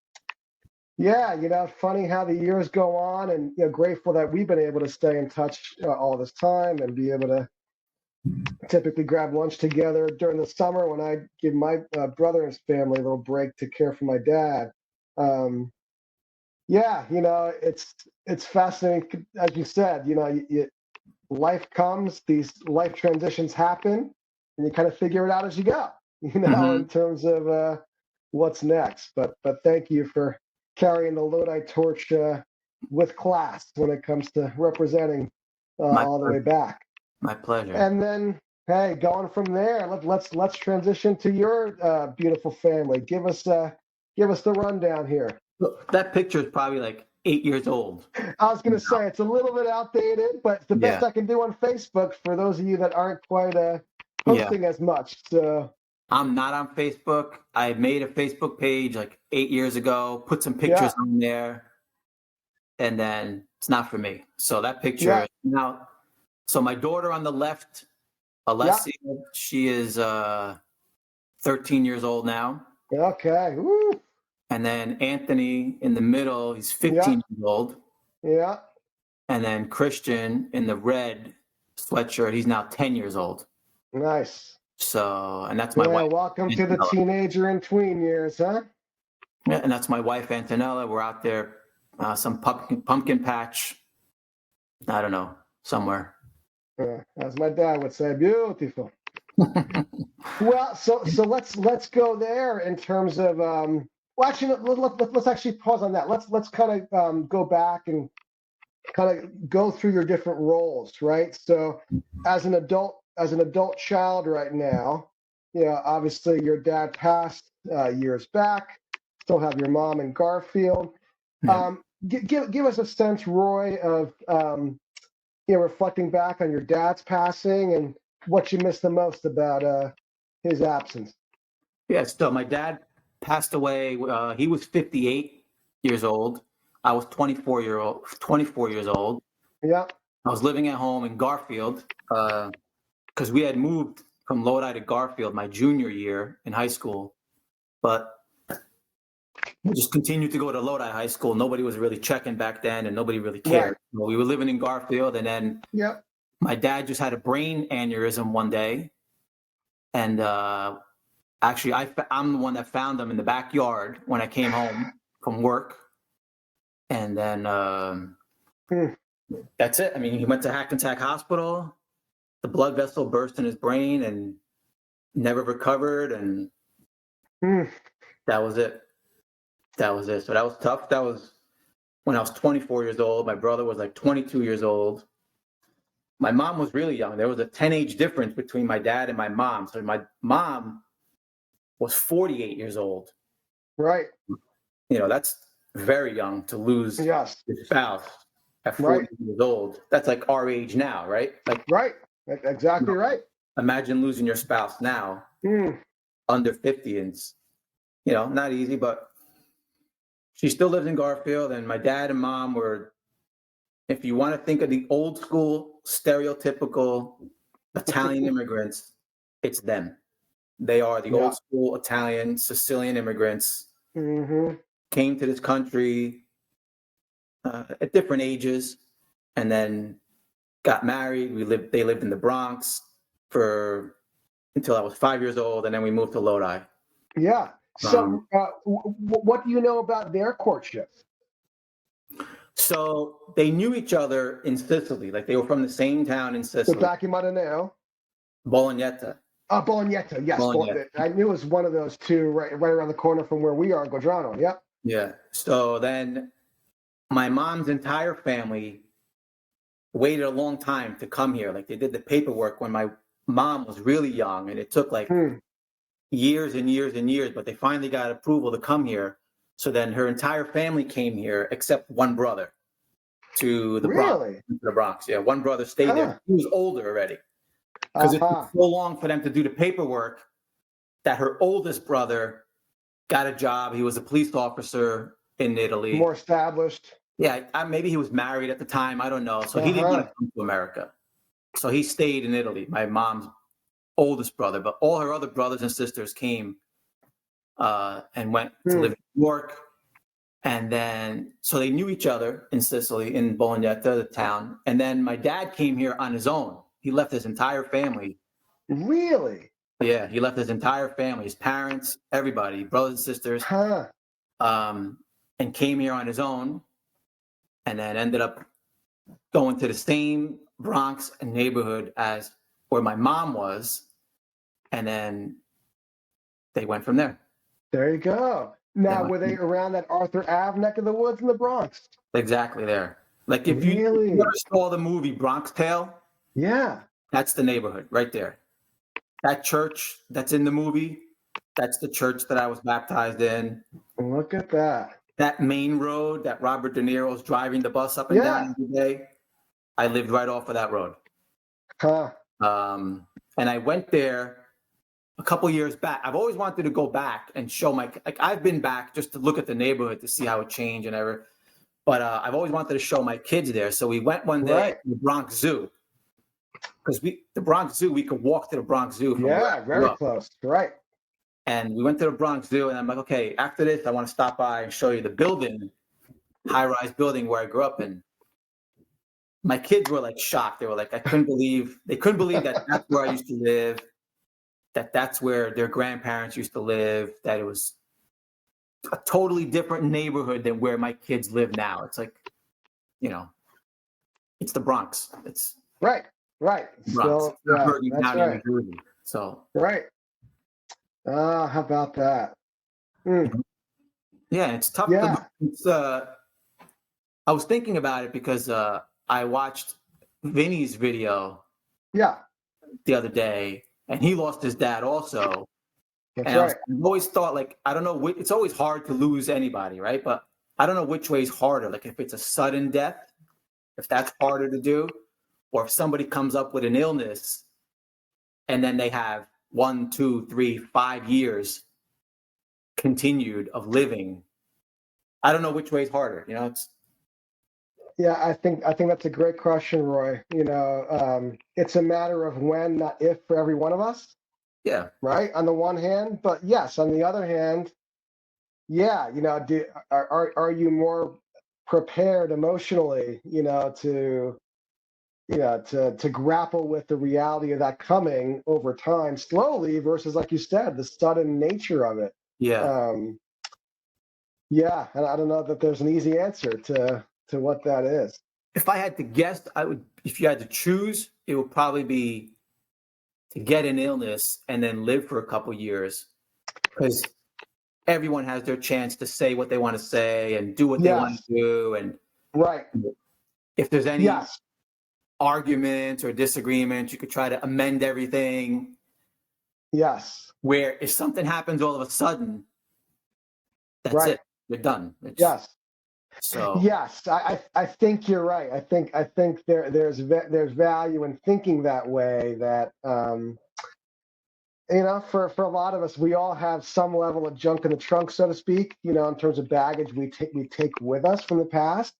how the years go on, and grateful that we've been able to stay in touch all this time and be able to typically grab lunch together during the summer when I give my brother and his family a little break to care for my dad. It's fascinating. As you said, life comes, these life transitions happen, and you kind of figure it out as you go, in terms of what's next. But thank you for carrying the Lodi torch with class when it comes to representing all the way back. My pleasure. And then, hey, going from there, let's transition to your beautiful family. Give us the rundown here. Look, that picture is probably like 8 years old. I was going to say it's a little bit outdated, but it's the best I can do on Facebook for those of you that aren't quite posting as much. So I'm not on Facebook. I made a Facebook page like 8 years ago, put some pictures on there, and then it's not for me. So that picture is now. So my daughter on the left, Alessia, she is 13 years old now. Okay. Woo. And then Anthony in the middle, he's 15 years old. Yeah. And then Christian in the red sweatshirt, he's now 10 years old. Nice. So, and that's my wife. Welcome to the teenager and tween years, huh? Yeah, and that's my wife, Antonella. We're out there, some pumpkin patch. I don't know, somewhere. As my dad would say, beautiful. Well, so let's go there in terms of well, actually let's actually pause on that. Let's kind of go back and kind of go through your different roles, right? So as an adult child right now, obviously your dad passed years back. Still have your mom in Garfield. Yeah. Give us a sense, Roy, of reflecting back on your dad's passing and what you miss the most about his absence. Yeah, so my dad passed away. He was 58 years old. I was 24 years old. Yeah. I was living at home in Garfield because we had moved from Lodi to Garfield my junior year in high school, but we just continued to go to Lodi High School. Nobody was really checking back then, and nobody really cared. Right. Well, we were living in Garfield, and then Yep. my dad just had a brain aneurysm one day, and actually, I'm the one that found him in the backyard when I came home from work, and then that's it. I mean, he went to Hackensack Hospital. The blood vessel burst in his brain and never recovered, and that was it. That was it. So that was tough. That was when I was 24 years old. My brother was like 22 years old. My mom was really young. There was a 10 age difference between my dad and my mom. So my mom was 48 years old. Right. That's very young to lose your spouse at 40 years old. That's like our age now, right? Like, right. Exactly right. Imagine losing your spouse now, under 50, and it's, not easy, but she still lives in Garfield, and my dad and mom were, if you want to think of the old school, stereotypical Italian immigrants, it's them. They are the old school Italian, Sicilian immigrants. Came to this country at different ages, and then got married. They lived in the Bronx until I was 5 years old, and then we moved to Lodi. Yeah. So what do you know about their courtship? So they knew each other in Sicily. Like, they were from the same town in Sicily. Bolognetta. Bolognetta. Bolognetta, yes. Bolognetta. I knew it was one of those two right around the corner from where we are in Godrano. Yep. Yeah. So then my mom's entire family waited a long time to come here. Like, they did the paperwork when my mom was really young, and it took like years and years and years, but they finally got approval to come here. So then her entire family came here except one brother to the Bronx. Yeah, one brother stayed there. He was older already. Because it took so long for them to do the paperwork that her oldest brother got a job. He was a police officer in Italy. More established. Yeah, maybe he was married at the time. I don't know. So he didn't want to come to America. So he stayed in Italy, my mom's oldest brother. But all her other brothers and sisters came and went to live in New York. And then, so they knew each other in Sicily, in Bolognetta, the town. And then my dad came here on his own. He left his entire family. Really? Yeah, he left his entire family, his parents, everybody, brothers and sisters, and came here on his own, and then ended up going to the same Bronx neighborhood as where my mom was, and then they went from there. There you go. Now, were they around that Arthur Ave neck of the woods in the Bronx? Exactly there. Like, if you ever saw the movie Bronx Tale, that's the neighborhood right there. That church that's in the movie, that's the church that I was baptized in. Look at that. That main road that Robert De Niro's driving the bus up and down every day, I lived right off of that road. And I went there a couple years back. I've always wanted to go back and show I've been back just to look at the neighborhood to see how it changed and everything. But I've always wanted to show my kids there. So we went one day to the Bronx Zoo. Because the Bronx Zoo, we could walk to the Bronx Zoo. Very close. Right. And we went to the Bronx Zoo, and I'm like, okay, after this, I want to stop by and show you the building, high-rise building where I grew up in. My kids were like shocked. They were like, they couldn't believe that that's where I used to live, that's where their grandparents used to live, that it was a totally different neighborhood than where my kids live now. It's like, it's the Bronx. It's right. Bronx. Still, that's right. New Jersey. So Right. How about that? Mm. yeah, it's tough to. Yeah. It's, I was thinking about it because I watched Vinny's video Yeah. the other day, and he lost his dad also. That's And right. I've always thought, like, I don't know, it's always hard to lose anybody, right? But I don't know which way is harder. Like, if it's a sudden death, if that's harder to do, or if somebody comes up with an illness and then they have 1, 2, 3, 5 years continued of living. I don't know which way is harder. It's Yeah, I think that's a great question, Roy. It's a matter of when, not if, for every one of us, yeah, right? On the one hand, but yes, on the other hand, yeah, are you more prepared emotionally, to grapple with the reality of that coming over time slowly versus, like you said, the sudden nature of it. yeah. Um, yeah, and I don't know that there's an easy answer to what that is. If I had to guess, I would. If you had to choose, it would probably be to get an illness and then live for a couple years, because everyone has their chance to say what they want to say and do what they want Yes, to do. And right. if there's any Yes, arguments or disagreements, you could try to amend everything. yes, Where if something happens all of a sudden, that's right. it. You're done. Yes, So yes. I think you're right. I think there's value in thinking that way. That for a lot of us, we all have some level of junk in the trunk, so to speak. In terms of baggage we take with us from the past.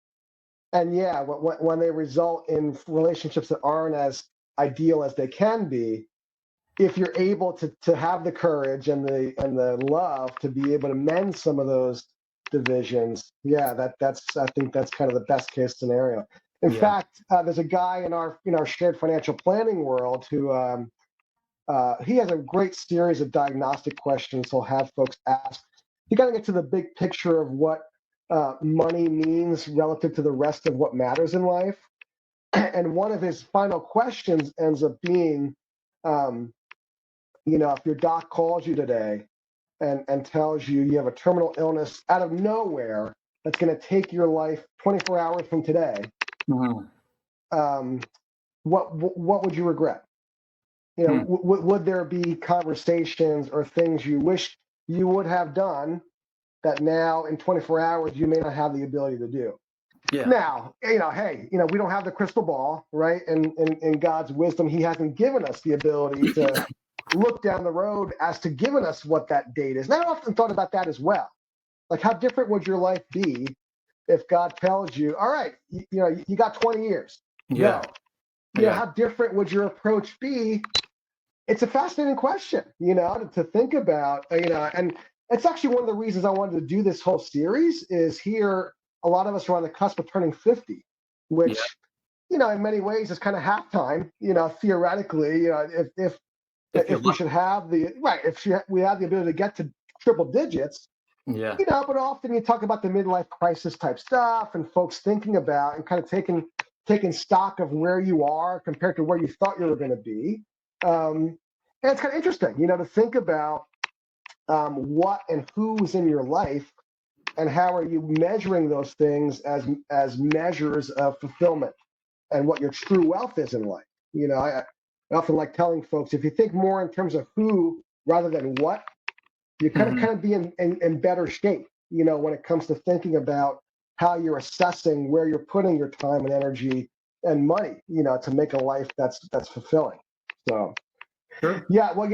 And yeah, when they result in relationships that aren't as ideal as they can be, if you're able to have the courage and the love to be able to mend some of those divisions, yeah, that's I think that's kind of the best case scenario. In yeah. fact, there's a guy in our shared financial planning world who he has a great series of diagnostic questions he'll have folks ask. You got to get to the big picture of what money means relative to the rest of what matters in life. And one of his final questions ends up being, if your doc calls you today and tells you have a terminal illness out of nowhere that's going to take your life 24 hours from today, Mhm. what would you regret? Hmm. Would there be conversations or things you wish you would have done that now in 24 hours you may not have the ability to do? Yeah. Now, hey, we don't have the crystal ball, right? And in God's wisdom, He hasn't given us the ability to look down the road as to giving us what that date is. And I often thought about that as well. Like, how different would your life be if God tells you, all right, you got 20 years, Yeah. go. Yeah. How different would your approach be? It's a fascinating question, to think about, and it's actually one of the reasons I wanted to do this whole series is here. A lot of us are on the cusp of turning 50, Yeah. which, in many ways is kind of halftime, theoretically, if If you're if we should lucky. have we have the ability to get to triple digits, Yeah. but often you talk about the midlife crisis type stuff and folks thinking about and kind of taking stock of where you are compared to where you thought you were going to be. And it's kind of interesting, to think about what and who's in your life and how are you measuring those things as measures of fulfillment and what your true wealth is in life. I often like telling folks, if you think more in terms of who rather than what, you kind Mhm. of be in better shape, when it comes to thinking about how you're assessing where you're putting your time and energy and money, to make a life that's fulfilling. So Sure. yeah, well,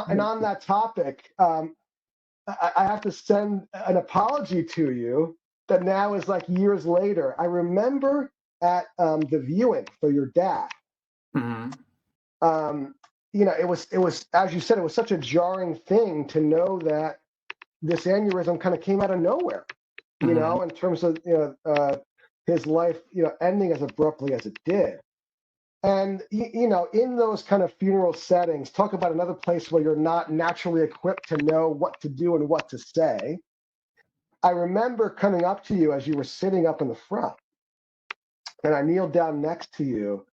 and on that topic, I have to send an apology to you that now is like years later. I remember at the viewing for your dad. Mhm. Um, it was as you said, it was such a jarring thing to know that this aneurysm kind of came out of nowhere. Mhm. In terms of his life, ending as abruptly as it did. And in those kind of funeral settings, talk about another place where you're not naturally equipped to know what to do and what to say. I remember coming up to you as you were sitting up in the front, and I kneeled down next to you.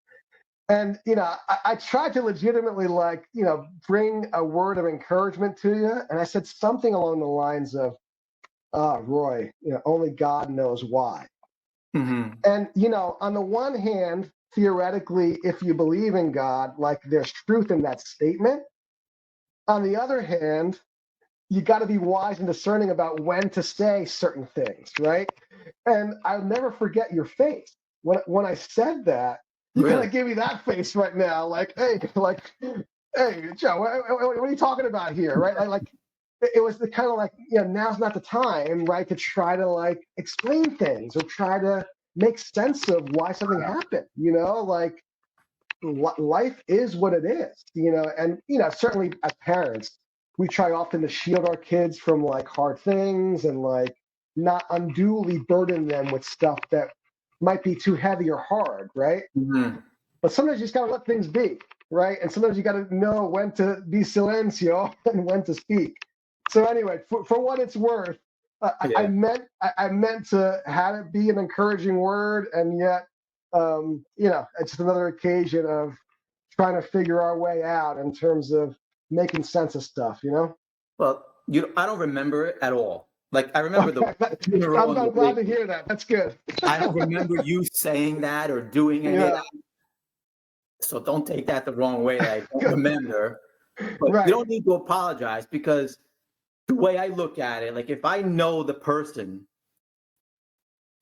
And, I tried to legitimately, like, bring a word of encouragement to you. And I said something along the lines of, Roy, only God knows why. Mm-hmm. And, on the one hand, theoretically, if you believe in God, like, there's truth in that statement. On the other hand, you got to be wise and discerning about when to say certain things, right? And I'll never forget your face when I said that. You kind Really? of gave me that face right now, like, hey, Joe, what are you talking about here, right? Like it was the kind of like, now's not the time, right, to try to like explain things or try to make sense of why something happened, like life is what it is, and certainly as parents, we try often to shield our kids from like hard things and like not unduly burden them with stuff that might be too heavy or hard, right? Mm-hmm. But sometimes you just gotta let things be, right? And sometimes you gotta know when to be silencio and when to speak. So anyway, for what it's worth, I Yeah. meant to have it be an encouraging word, and yet, it's just another occasion of trying to figure our way out in terms of making sense of stuff. Well, I don't remember it at all. Like I remember the Okay, funeral I'm, and the I'm glad wake. to hear that. That's good. I don't remember you saying that or doing any of Yeah, that. So don't take that the wrong way that I don't good. remember. But you Right. don't need to apologize because the way I look at it, like if I know the person,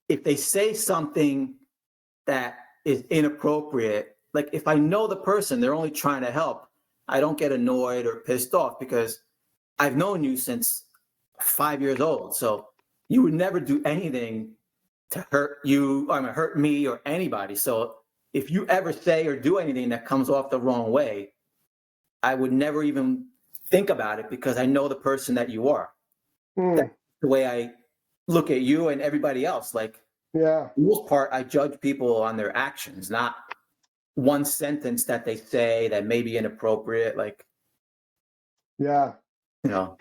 if they say something that is inappropriate, like if I know the person, they're only trying to help, I don't get annoyed or pissed off because I've known you since 5 years old. So you would never do anything to hurt you, hurt me or anybody. So if you ever say or do anything that comes off the wrong way, I would never even think about it because I know the person that you are. That's Mm, the way I look at you and everybody else. Like, yeah. for the most part, I judge people on their actions, not one sentence that they say that may be inappropriate. Like, Yeah. you know,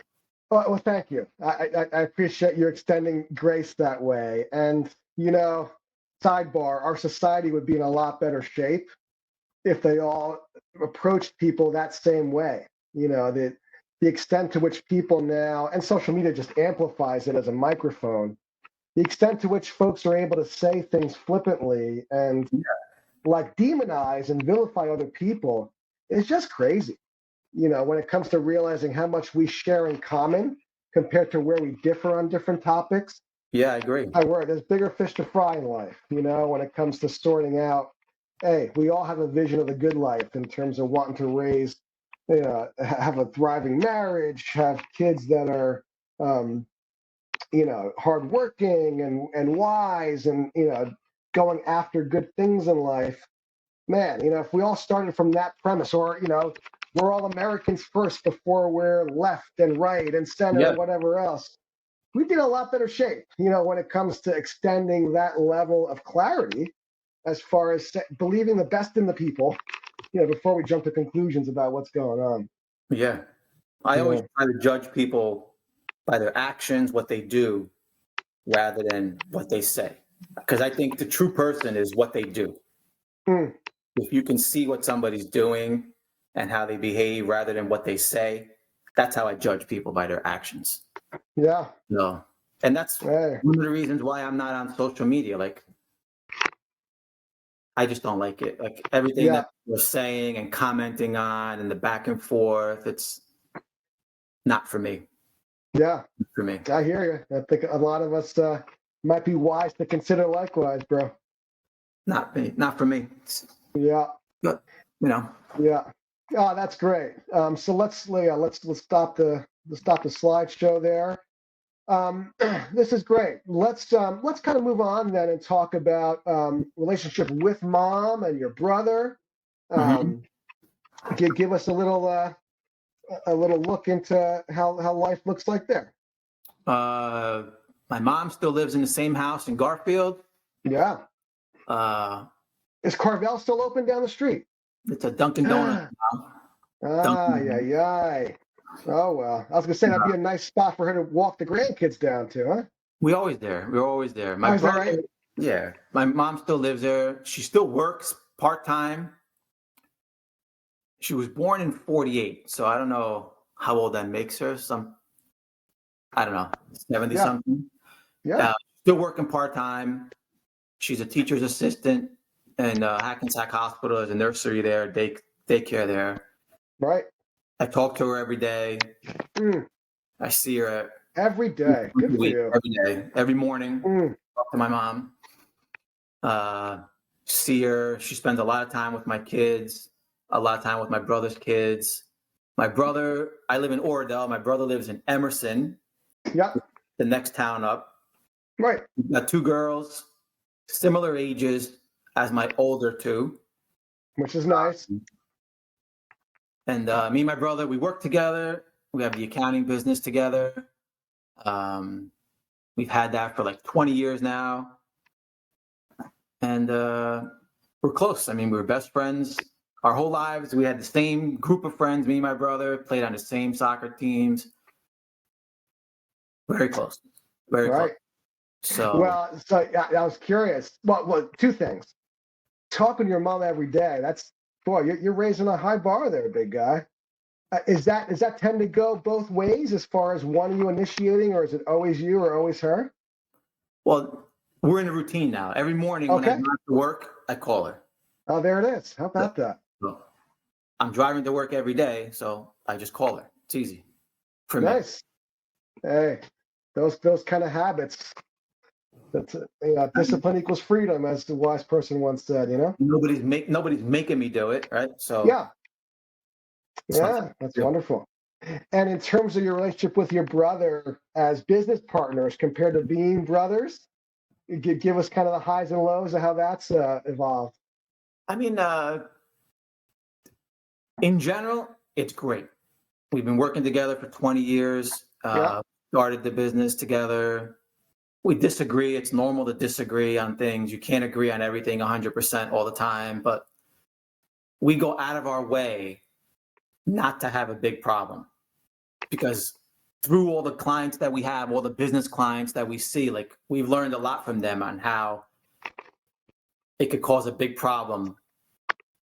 Well, thank you. I appreciate you extending grace that way. And, sidebar, our society would be in a lot better shape if they all approached people that same way. The extent to which people now, and social media just amplifies it as a microphone, the extent to which folks are able to say things flippantly and like demonize and vilify other people is just crazy. When it comes to realizing how much we share in common compared to where we differ on different topics. yeah, I agree. I worry there's bigger fish to fry in life, when it comes to sorting out, hey, we all have a vision of the good life in terms of wanting to raise, have a thriving marriage, have kids that are, hardworking and wise and, going after good things in life. Man, if we all started from that premise, or, we're all Americans first before we're left and right and center Yeah, and whatever else, we'd be in a lot better shape, when it comes to extending that level of clarity as far as believing the best in the people, before we jump to conclusions about what's going on. yeah. I always Yeah. try to judge people by their actions, what they do, rather than what they say. Because I think the true person is what they do. Mm, If you can see what somebody's doing and how they behave rather than what they say, that's how I judge people, by their actions. yeah. No. And that's Hey. one of the reasons why I'm not on social media. Like, I just don't like it. Like everything Yeah. that we're saying and commenting on and the back and forth, it's not for me. Yeah. For me. I hear you. I think a lot of us might be wise to consider likewise, bro. Not me. Not for me. Yeah. But Yeah. Oh, that's great. So let's stop the slideshow there. This is great. Let's kind of move on then and talk about relationship with mom and your brother. Mhm. Give us a little look into how life looks like there. Uh, my mom still lives in the same house in Garfield. Yeah. Uh, Is Carvel still open down the street? it's a Dunkin' Donuts now. Yeah, Dunkin'. yeah. Oh well, I was gonna say that'd be a nice spot for her to walk the grandkids down to, huh? We're always there. We're always there. My Oh, is that brother, right? yeah. My mom still lives there. She still works part time. She was born in 48, so I don't know how old that makes her. I don't know, 70 Yeah. something. Yeah. Still working part-time. She's a teacher's assistant in Hackensack Hospital as a nursery there, daycare there. Right. I talk to her every day. I see her every day. Good for you. every day, every morning. Talk to my mom. See her. She spends a lot of time with my kids, a lot of time with my brother's kids. My brother, I live in Oradell. My brother lives in Emerson. Yep. The next town up. Right. We've got two girls, similar ages as my older two. Which is nice. And me and my brother, we work together. We have the accounting business together. We've had that for like 20 years now. And we're close. I mean, we were best friends our whole lives. We had the same group of friends, me and my brother, played on the same soccer teams. Very close. Very close. So, I was curious. Well, two things. Talking to your mom every day, you're raising a high bar there, big guy. Does that tend to go both ways as far as one of you initiating, or is it always you or always her? Well, we're in a routine now. Every morning when I drive to work, I call her. Oh, there it is. How about that? So, I'm driving to work every day, so I just call her. It's easy for me. Nice. Hey, those kind of habits. That's discipline equals freedom, as the wise person once said. Nobody's making me do it, right? So yeah, that's wonderful. And in terms of your relationship with your brother as business partners compared to being brothers, give us kind of the highs and lows of how that's evolved. I mean, in general, it's great. We've been working together for 20 years. Started the business together. We disagree. It's normal to disagree on things. You can't agree on everything 100% all the time, but we go out of our way not to have a big problem, because through all the clients that we have, all the business clients that we see, like, we've learned a lot from them on how it could cause a big problem.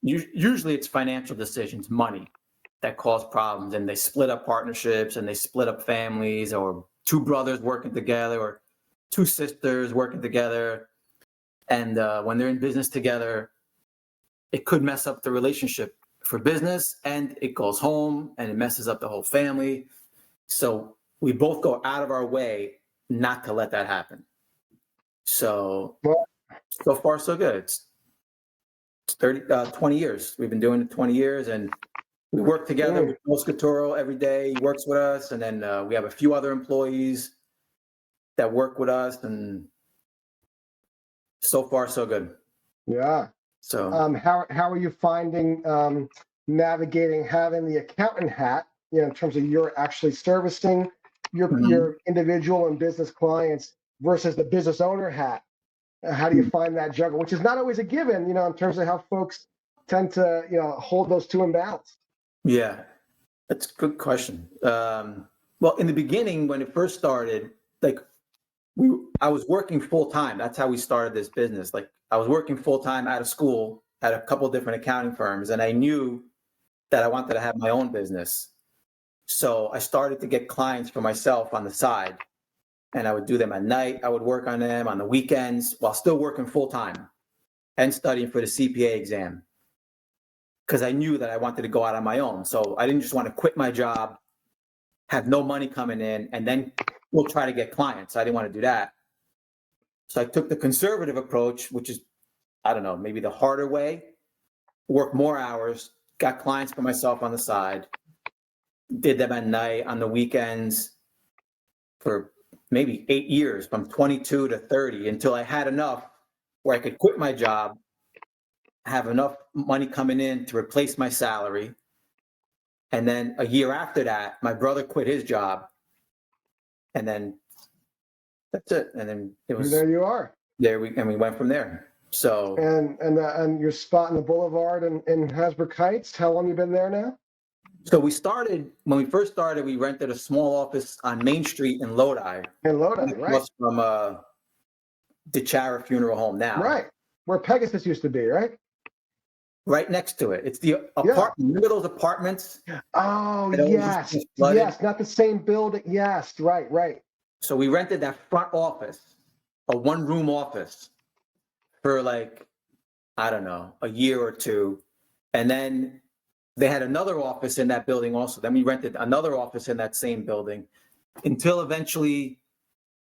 Usually it's financial decisions, money, that cause problems, and they split up partnerships and they split up families, or two brothers working together, or two sisters working together. And when they're in business together, it could mess up the relationship for business, and it goes home and it messes up the whole family. So we both go out of our way not to let that happen. So far so good. It's 20 years. We've been doing it 20 years, and we work together with Moscatoro every day. He works with us, and then we have a few other employees that work with us, and so far so good. Yeah. So how are you finding navigating having the accountant hat, in terms of you're actually servicing your individual and business clients versus the business owner hat? How do you find that juggle, which is not always a given, in terms of how folks tend to, hold those two in balance? Yeah, that's a good question. Well, in the beginning, when it first started, I was working full time. That's how we started this business. Like, I was working full time out of school at a couple different accounting firms, and I knew that I wanted to have my own business. So I started to get clients for myself on the side, and I would do them at night. I would work on them on the weekends while still working full time and studying for the CPA exam, because I knew that I wanted to go out on my own. So I didn't just want to quit my job, have no money coming in, and then we'll try to get clients. I didn't want to do that. So I took the conservative approach, which is, I don't know, maybe the harder way. Work more hours, got clients for myself on the side, did them at night, on the weekends, for maybe 8 years, from 22 to 30, until I had enough where I could quit my job, have enough money coming in to replace my salary. And then a year after that, my brother quit his job. And then that's it. And then it was, there you are. And we went from there. So and your spot in the Boulevard in Hasbrook Heights, how long you been there now? So when we first started, we rented a small office on Main Street in Lodi. In Lodi, right. From DeChara Funeral Home now. Right. Where Pegasus used to be, right? right next to it. It's the apartment. Remember those apartments? Oh, that always used to get flooded? yes, not the same building. Yes, right. So we rented that front office, a one-room office, for like, I don't know, a year or two. And then they had another office in that building also. Then we rented another office in that same building until eventually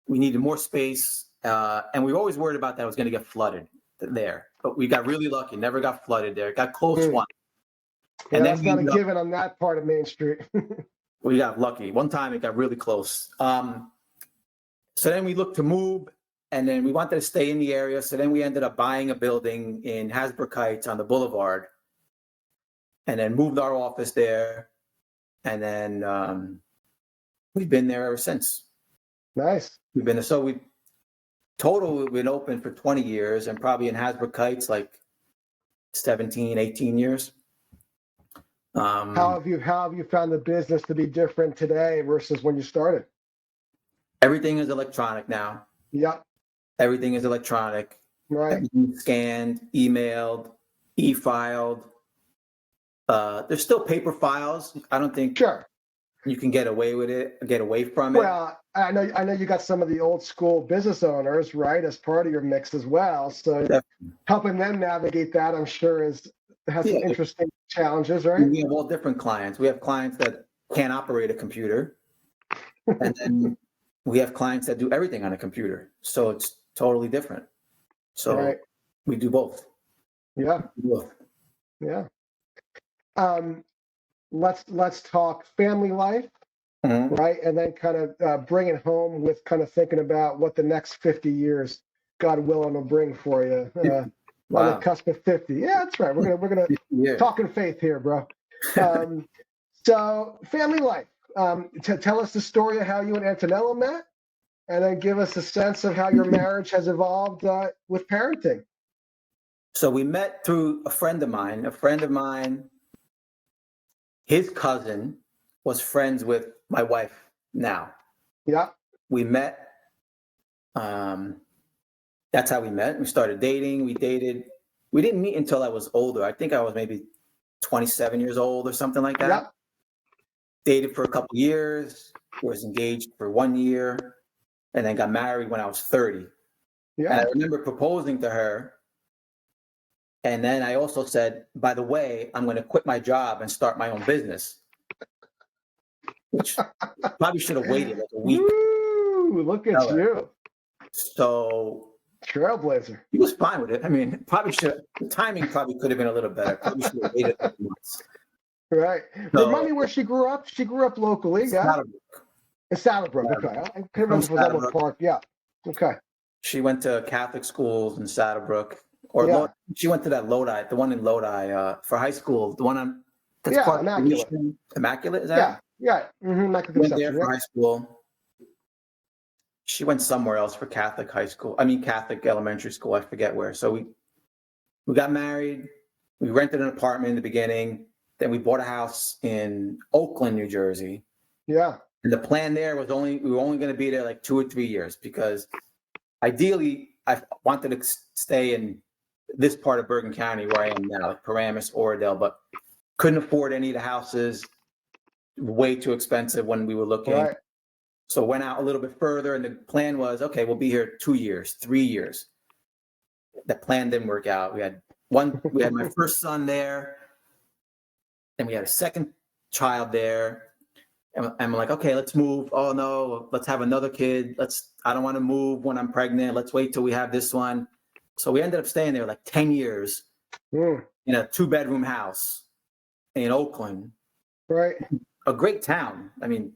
we needed more space. And we were always worried about that it was going to get flooded there. But we got really lucky, never got flooded there. It got close once. Yeah, And that's not a given on that part of Main Street. We got lucky. One time it got really close. So then we looked to move, and then we wanted to stay in the area. So then we ended up buying a building in Hasbrook Heights on the boulevard, and then moved our office there. And then we've been there ever since. Nice. We've been we've been open for 20 years, and probably in Hasbrook Heights like 17, 18 years. How have you found the business to be different today versus when you started? Everything is electronic now. Yep. Everything is electronic. Right. Everything scanned, emailed, e-filed. There's still paper files. I don't think you can get away from it. Well, I know you got some of the old school business owners, right, as part of your mix as well. So definitely helping them navigate that, I'm sure, has some interesting challenges, right? We have all different clients. We have clients that can't operate a computer, and then we have clients that do everything on a computer. So it's totally different. So we do both. Yeah. Yeah. Let's talk family life, right? And then kind of bring it home with kind of thinking about what the next 50 years, God willing, will bring for you. On the cusp of 50. Yeah, that's right. We're gonna talk in faith here, bro. So family life. Tell us the story of how you and Antonella met, and then give us a sense of how your marriage has evolved with parenting. So we met through a friend of mine. His cousin was friends with my wife now. Yeah. We met. That's how we met. We started dating. We dated. We didn't meet until I was older. I think I was maybe 27 years old or something like that. Yeah. Dated for a couple of years, was engaged for 1 year, and then got married when I was 30. Yeah. And I remember proposing to her. And then I also said, by the way, I'm going to quit my job and start my own business. Which probably should have waited like a week. Ooh, look at you. So trailblazer. He was fine with it. I mean, the timing probably could have been a little better. Probably should have waited a few months. Right. So, remind me where she grew up. She grew up locally. In Saddlebrook. Okay. I can't remember if it was Elmwood Park. Yeah. Okay. She went to Catholic schools in Saddlebrook. Or she went to that Lodi, the one in Lodi for high school. The one on Immaculate. Immaculate, is that? Yeah. Immaculate went there for high school. She went somewhere else for Catholic high school. I mean, Catholic elementary school. I forget where. So we got married. We rented an apartment in the beginning. Then we bought a house in Oakland, New Jersey. Yeah. And the plan there was we were only going to be there like 2 or 3 years because ideally I wanted to stay in this part of Bergen County where I am now, like Paramus, Oradell, but couldn't afford any of the houses. Way too expensive when we were looking. Right. So went out a little bit further, and the plan was, okay, we'll be here 2 years, 3 years. That plan didn't work out. We had my first son there, and we had a second child there. And I'm like, okay, let's move. Oh no, let's have another kid. I don't want to move when I'm pregnant. Let's wait till we have this one. So we ended up staying there like 10 years in a 2-bedroom house in Oakland. Right. A great town. I mean,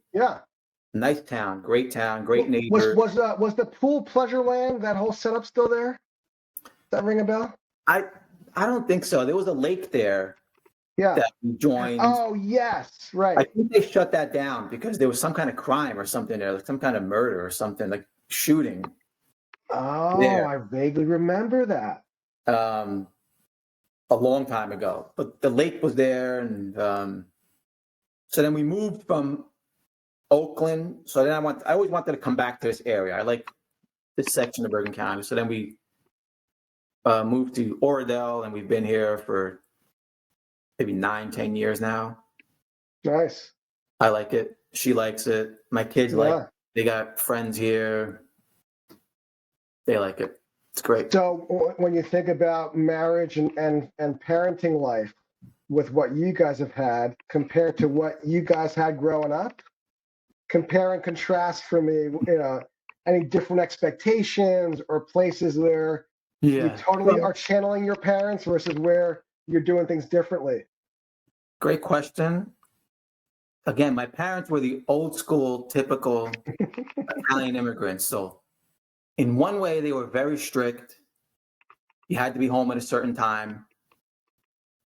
nice town, great neighbors. Was the pool Pleasureland, that whole setup still there? Does that ring a bell? I don't think so. There was a lake there. Yeah. That we joined. Oh yes, right. I think they shut that down because there was some kind of crime or something there, like some kind of murder or something, like shooting. Oh, there. I vaguely remember that. A long time ago, but the lake was there, and so then we moved from Oakland. So then I always wanted to come back to this area. I like this section of Bergen County. So then we moved to Oradell, and we've been here for maybe 9-10 years now. Nice. I like it. She likes it. My kids like it. They got friends here. They like it. It's great. So when you think about marriage and parenting life with what you guys have had compared to what you guys had growing up, compare and contrast for me, any different expectations or places where you totally are channeling your parents versus where you're doing things differently? Great question. Again, my parents were the old school, typical Italian immigrants. So in one way, they were very strict. You had to be home at a certain time.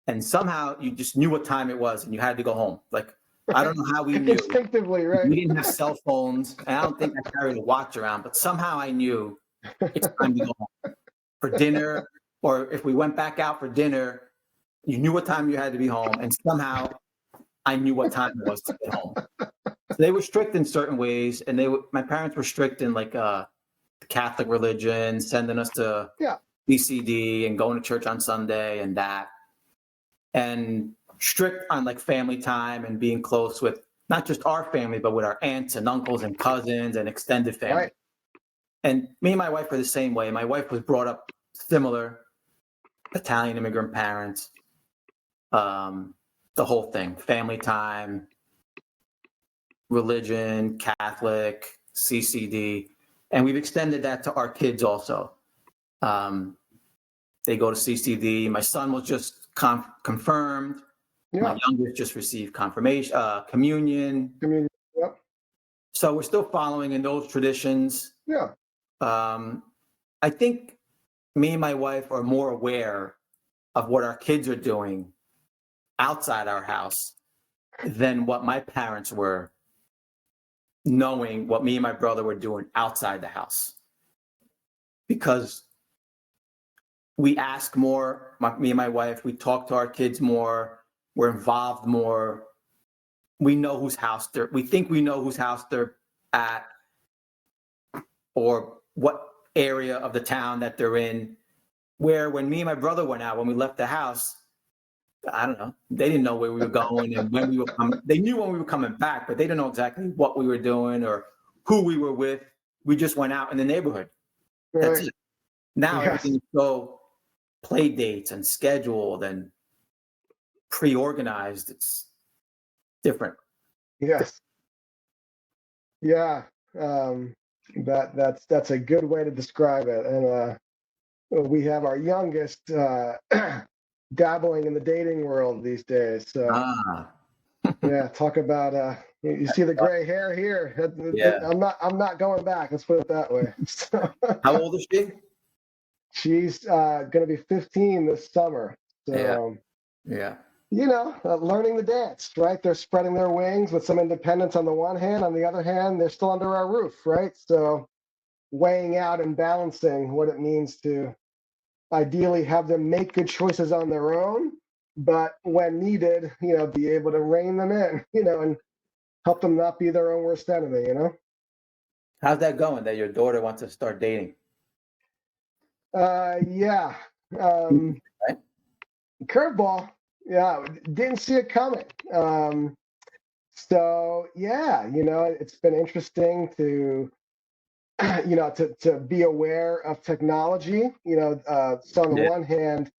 And somehow you just knew what time it was and you had to go home. Like, I don't know how we knew. Instinctively, right? We didn't have cell phones. And I don't think I carried a watch around, but somehow I knew it's time to go home for dinner. Or if we went back out for dinner, you knew what time you had to be home. And somehow I knew what time it was to get home. So they were strict in certain ways. And my parents were strict in like the Catholic religion, sending us to BCD and going to church on Sunday and that. And strict on like family time and being close with not just our family, but with our aunts and uncles and cousins and extended family. Right. And me and my wife were the same way. My wife was brought up similar, Italian immigrant parents, the whole thing, family time, religion, Catholic, CCD. And we've extended that to our kids also. They go to CCD. My son was just confirmed. Yeah. My youngest just received confirmation, communion. Yep. So we're still following in those traditions. Yeah. I think me and my wife are more aware of what our kids are doing outside our house than what my parents were, knowing what me and my brother were doing outside the house. Because we ask more, me and my wife, we talk to our kids more, we're involved more. We know whose house we think we know whose house they're at or what area of the town that they're in. Where when me and my brother went out, when we left the house, I don't know, they didn't know where we were going and when we were coming. They knew when we were coming back, but they didn't know exactly what we were doing or who we were with. We just went out in the neighborhood. Right. That's it. Now everything is so play dates and scheduled and pre-organized. It's different. Yes. Yeah. That's a good way to describe it. And we have our youngest dabbling in the dating world these days. So yeah, talk about you see the gray hair here. Yeah. I'm not going back. Let's put it that way. So, how old is she? She's going to be 15 this summer. So, yeah. Learning the dance, right? They're spreading their wings with some independence on the one hand. On the other hand, they're still under our roof, right? So weighing out and balancing what it means to ideally have them make good choices on their own, but when needed, be able to rein them in, and help them not be their own worst enemy, How's that going that your daughter wants to start dating? Yeah. Right? Curveball. Yeah, didn't see it coming. So yeah, it's been interesting to, to be aware of technology. So on the one hand,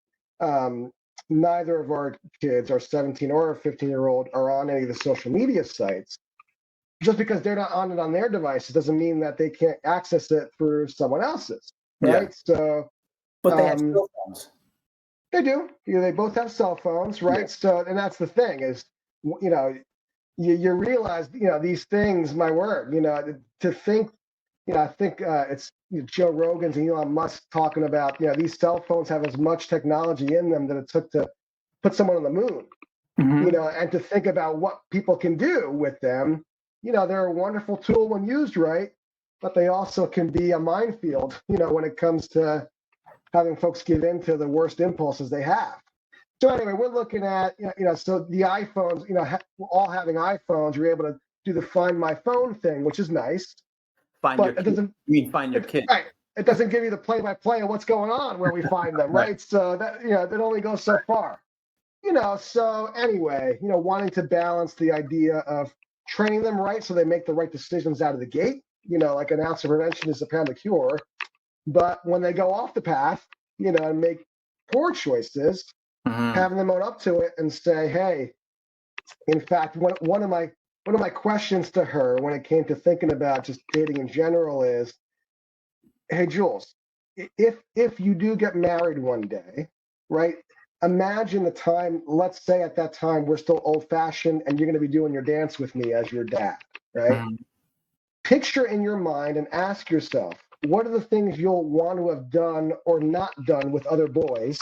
neither of our kids, our 17 or our 15-year-old, are on any of the social media sites. Just because they're not on it on their devices doesn't mean that they can't access it through someone else's, right? Yeah. So, but they have cell phones. They do. They both have cell phones, right? Yeah. So, and that's the thing is, you realize, these things, my word, to think, I think it's Joe Rogan's and Elon Musk talking about, these cell phones have as much technology in them that it took to put someone on the moon, and to think about what people can do with them. They're a wonderful tool when used right, but they also can be a minefield, when it comes to having folks give in to the worst impulses they have. So anyway, we're looking at, so the iPhones, all having iPhones, you're able to do the Find My Phone thing, which is nice. Find your kid. Right. It doesn't give you the play-by-play of what's going on where we find them, right? So that, that only goes so far. So anyway, wanting to balance the idea of training them right so they make the right decisions out of the gate, like an ounce of prevention is a pound of cure. But when they go off the path, and make poor choices, having them own up to it and say, hey, in fact, one of my questions to her when it came to thinking about just dating in general is, hey, Jules, if you do get married one day, right? Imagine the time, let's say at that time we're still old fashioned and you're going to be doing your dance with me as your dad, right? Picture in your mind and ask yourself, what are the things you'll want to have done or not done with other boys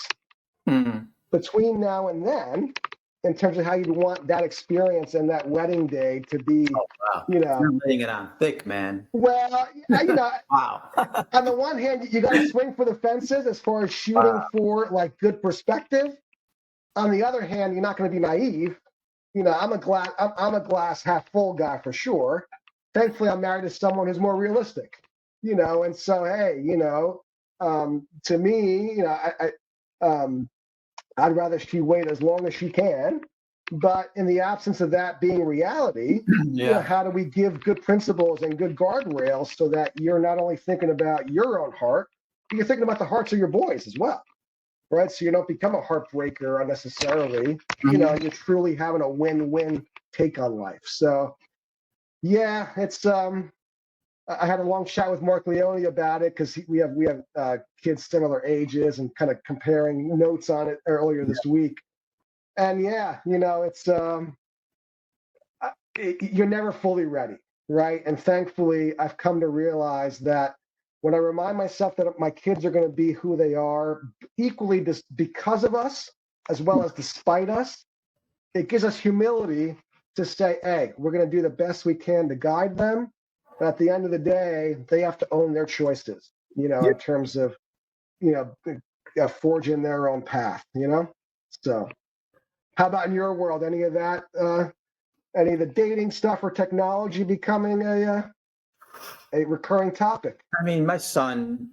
between now and then, in terms of how you'd want that experience and that wedding day to be, Oh, wow. You're laying it on thick, man. Well, Wow. on the one hand, you got to swing for the fences as far as shooting for like good perspective. On the other hand, you're not going to be naive. I'm a glass half full guy for sure. Thankfully, I'm married to someone who's more realistic. And so hey, to me, I'd rather she wait as long as she can. But in the absence of that being reality, how do we give good principles and good guardrails so that you're not only thinking about your own heart, but you're thinking about the hearts of your boys as well, right? So you don't become a heartbreaker unnecessarily. You're truly having a win-win take on life. So, yeah, it's I had a long chat with Mark Leone about it because we have kids similar ages and kind of comparing notes on it earlier this week. And it's you're never fully ready, right? And thankfully, I've come to realize that when I remind myself that my kids are going to be who they are, equally because of us, as well as despite us, it gives us humility to say, hey, we're going to do the best we can to guide them. But at the end of the day, they have to own their choices, in terms of, forging their own path, So how about in your world? Any of that, any of the dating stuff or technology becoming a recurring topic? I mean, my son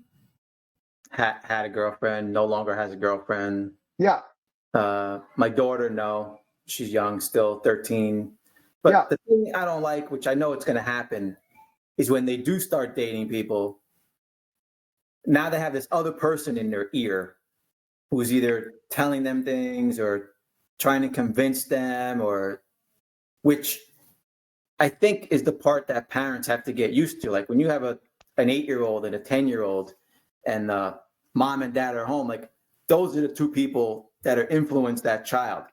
had a girlfriend, no longer has a girlfriend. Yeah. My daughter, no, she's young, still 13. But the thing I don't like, which I know it's going to happen, is when they do start dating people, now they have this other person in their ear who's either telling them things or trying to convince them, or which I think is the part that parents have to get used to. Like when you have an 8-year-old and a 10-year-old and mom and dad are home, like those are the two people that are influence that child.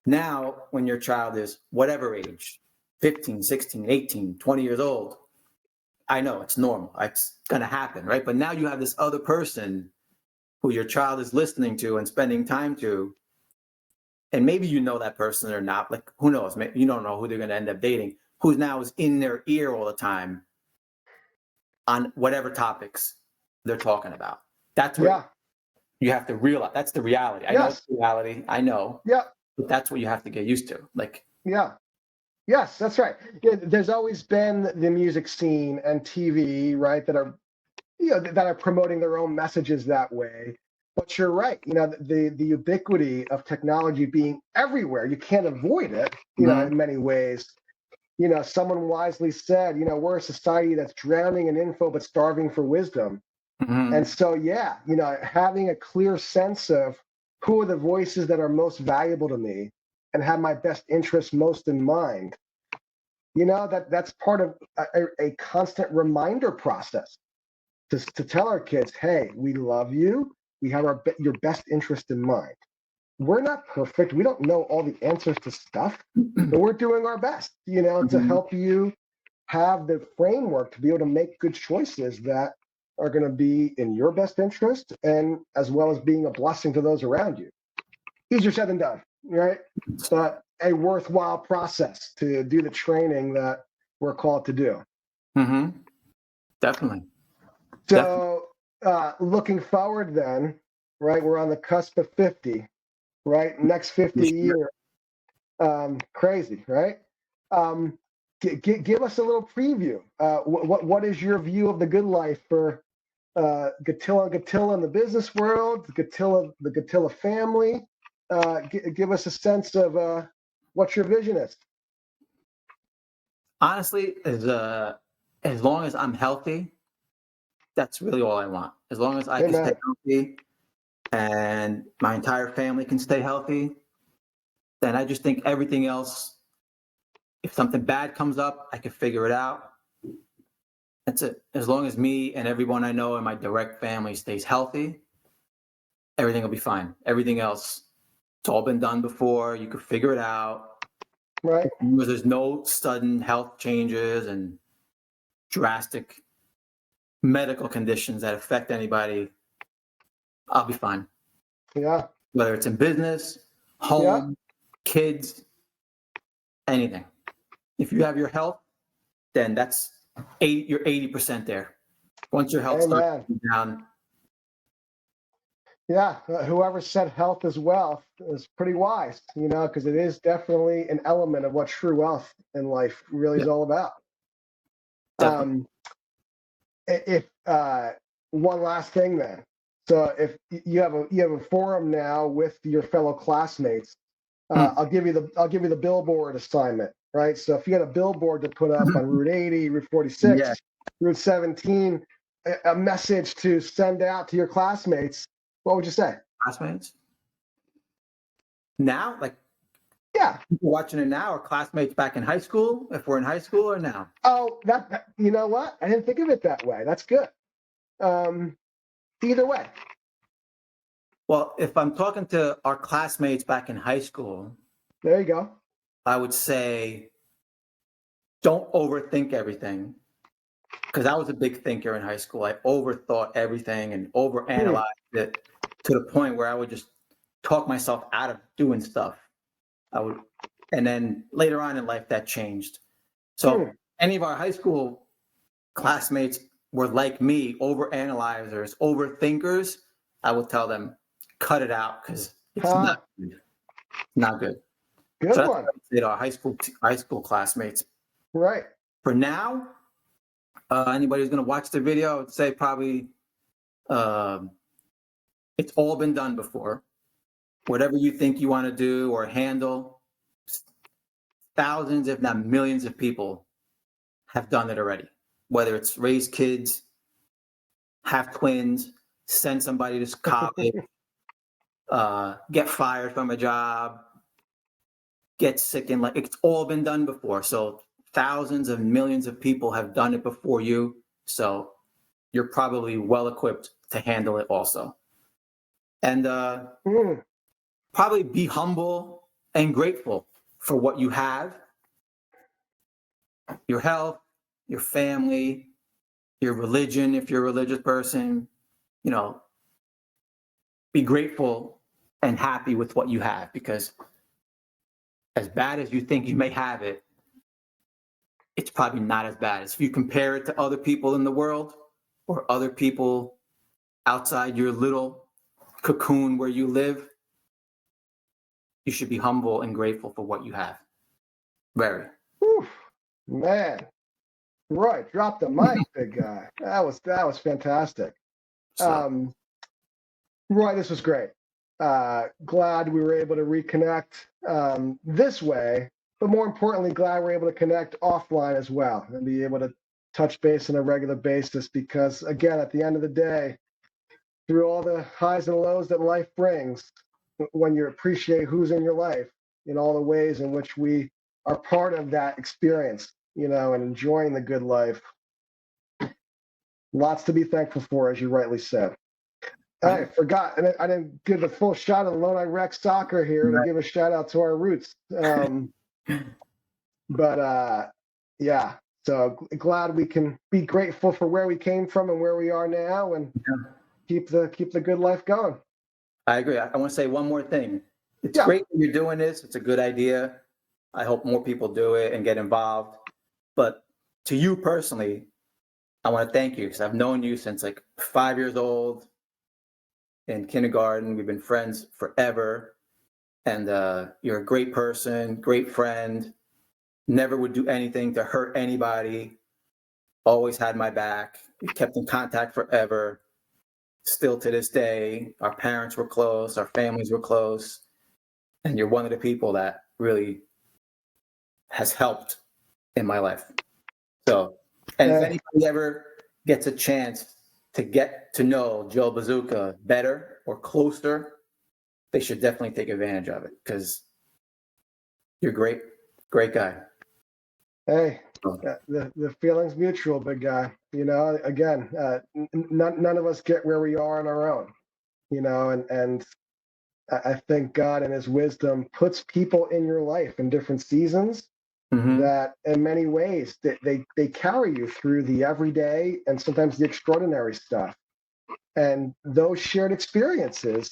Now, when your child is whatever age, 15, 16, 18, 20 years old, I know it's normal. It's going to happen, right? But now you have this other person who your child is listening to and spending time to. And maybe you know that person or not. Like, who knows? Maybe you don't know who they're going to end up dating, who now is in their ear all the time on whatever topics they're talking about. That's what you have to realize. That's the reality. I know it's reality. I know. Yeah. But that's what you have to get used to. Yes, that's right. There's always been the music scene and TV, right, that are promoting their own messages that way. But you're right. The ubiquity of technology being everywhere, you can't avoid it. In many ways. Someone wisely said, we're a society that's drowning in info but starving for wisdom. And so, having a clear sense of who are the voices that are most valuable to me and have my best interests most in mind, that's part of a constant reminder process to tell our kids, hey, we love you. We have your best interest in mind. We're not perfect. We don't know all the answers to stuff, but we're doing our best, to help you have the framework to be able to make good choices that are going to be in your best interest and as well as being a blessing to those around you. Easier said than done, right? But a worthwhile process to do the training that we're called to do. Definitely. So looking forward then, right, we're on the cusp of 50, right? Next 50 years. Crazy, right? Give us a little preview. What is your view of the good life for Guttilla in the business world, the Guttilla family? give us a sense of what your vision is. Honestly, as long as I'm healthy, that's really all I want. As long as I can stay Amen. healthy and my entire family can stay healthy, then I just think everything else, if something bad comes up, I can figure it out. That's it. As long as me and everyone I know in my direct family stays healthy, everything will be fine. Everything else, it's all been done before. You could figure it out. Right. There's no sudden health changes and drastic medical conditions that affect anybody. I'll be fine. Yeah. Whether it's in business, Yeah. home, kids, anything. If you have your health, then that's you're 80% there. Once your health starts Amen. going down, Yeah. Whoever said health is wealth is pretty wise, because it is definitely an element of what true wealth in life really is yeah, all about. definitely. Um, if one last thing then, so if you have a forum now with your fellow classmates, Mm. I'll give you the billboard assignment, right? So if you had a billboard to put up on Route 80, Route 46, Yeah, Route 17, a message to send out to your classmates, what would you say? classmates. Now, like Yeah. people watching it now, or classmates back in high school, if we're in high school, or now? Oh, you know what? I didn't think of it that way. That's good. Either way. Well, if I'm talking to our classmates back in high school, There you go. I would say don't overthink everything. Because I was a big thinker in high school. I overthought everything and overanalyzed it to the point where I would just talk myself out of doing stuff. And then later on in life, that changed. So any of our high school classmates were like me, overanalyzers, overthinkers. I would tell them, cut it out because it's Huh. not good. Not good. Good So that's one. what I would say to our high school classmates. Right. For now, anybody who's going to watch the video, I would say probably it's all been done before. Whatever you think you want to do or handle, thousands, if not millions of people have done it already. Whether it's raise kids, have twins, send somebody to college, get fired from a job, get sick, and like it's all been done before. So thousands of millions of people have done it before you. So you're probably well equipped to handle it also. And probably be humble and grateful for what you have, your health, your family, your religion, if you're a religious person, be grateful and happy with what you have, because as bad as you think you may have it, it's probably not as bad. If you compare it to other people in the world or other people outside your little cocoon where you live, you should be humble and grateful for what you have. Very. Whew, man. Right, drop the mic, big guy. That was fantastic. So, Roy, this was great. Glad we were able to reconnect this way, but more importantly, glad we're able to connect offline as well and be able to touch base on a regular basis. Because again, at the end of the day, through all the highs and lows that life brings, when you appreciate who's in your life in all the ways in which we are part of that experience, and enjoying the good life. Lots to be thankful for, as you rightly said. I forgot, and I didn't give the full shot of Lodi Rec Soccer here to give a shout out to our roots. But yeah, so glad we can be grateful for where we came from and where we are now, and keep the good life going. I agree. I want to say one more thing. It's great that you're doing this. It's a good idea. I hope more people do it and get involved. But to you personally, I want to thank you because I've known you since like 5 years old in kindergarten. We've been friends forever. And you're a great person, great friend, never would do anything to hurt anybody, always had my back. We kept in contact forever. Still to this day, our parents were close, our families were close. and you're one of the people that really has helped in my life. So, and if anybody ever gets a chance to get to know Joe Bazooka better or closer, they should definitely take advantage of it, because you're great guy. Hey, the feeling's mutual, big guy. You know, again, none of us get where we are on our own. You know, and I think God in His wisdom puts people in your life in different seasons that, in many ways, they carry you through the everyday and sometimes the extraordinary stuff. And those shared experiences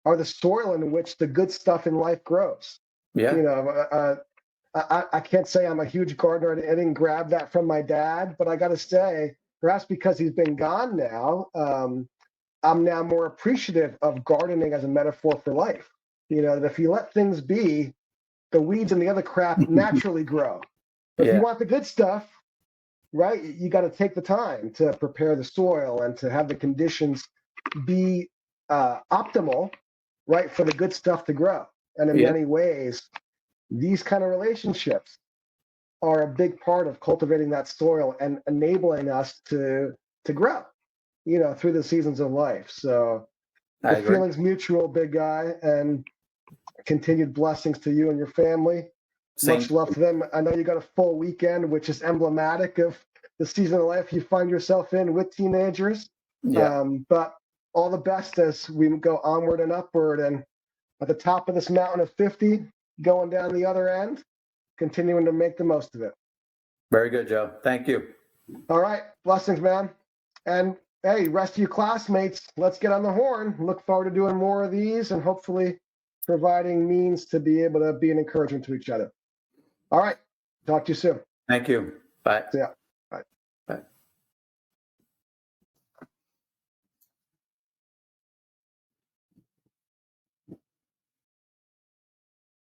are the soil in which the good stuff in life grows. Yeah. You know, I can't say I'm a huge gardener. I didn't grab that from my dad, but I got to say, perhaps because he's been gone now, I'm now more appreciative of gardening as a metaphor for life. You know, that if you let things be, the weeds and the other crap naturally grow. But if you want the good stuff, right, you got to take the time to prepare the soil and to have the conditions be optimal, right, for the good stuff to grow. And in many ways, these kind of relationships are a big part of cultivating that soil and enabling us to grow, you know, through the seasons of life. So the feeling's mutual, big guy, and continued blessings to you and your family. Much love to them. I know you got a full weekend, which is emblematic of the season of life you find yourself in with teenagers. But all the best as we go onward and upward, and at the top of this mountain of 50, going down the other end, continuing to make the most of it. Very good, Joe. Thank you. All right. Blessings, man. And hey, rest of you classmates, let's get on the horn. Look forward to doing more of these and hopefully providing means to be able to be an encouragement to each other. All right. Talk to you soon. Thank you. Bye. See ya.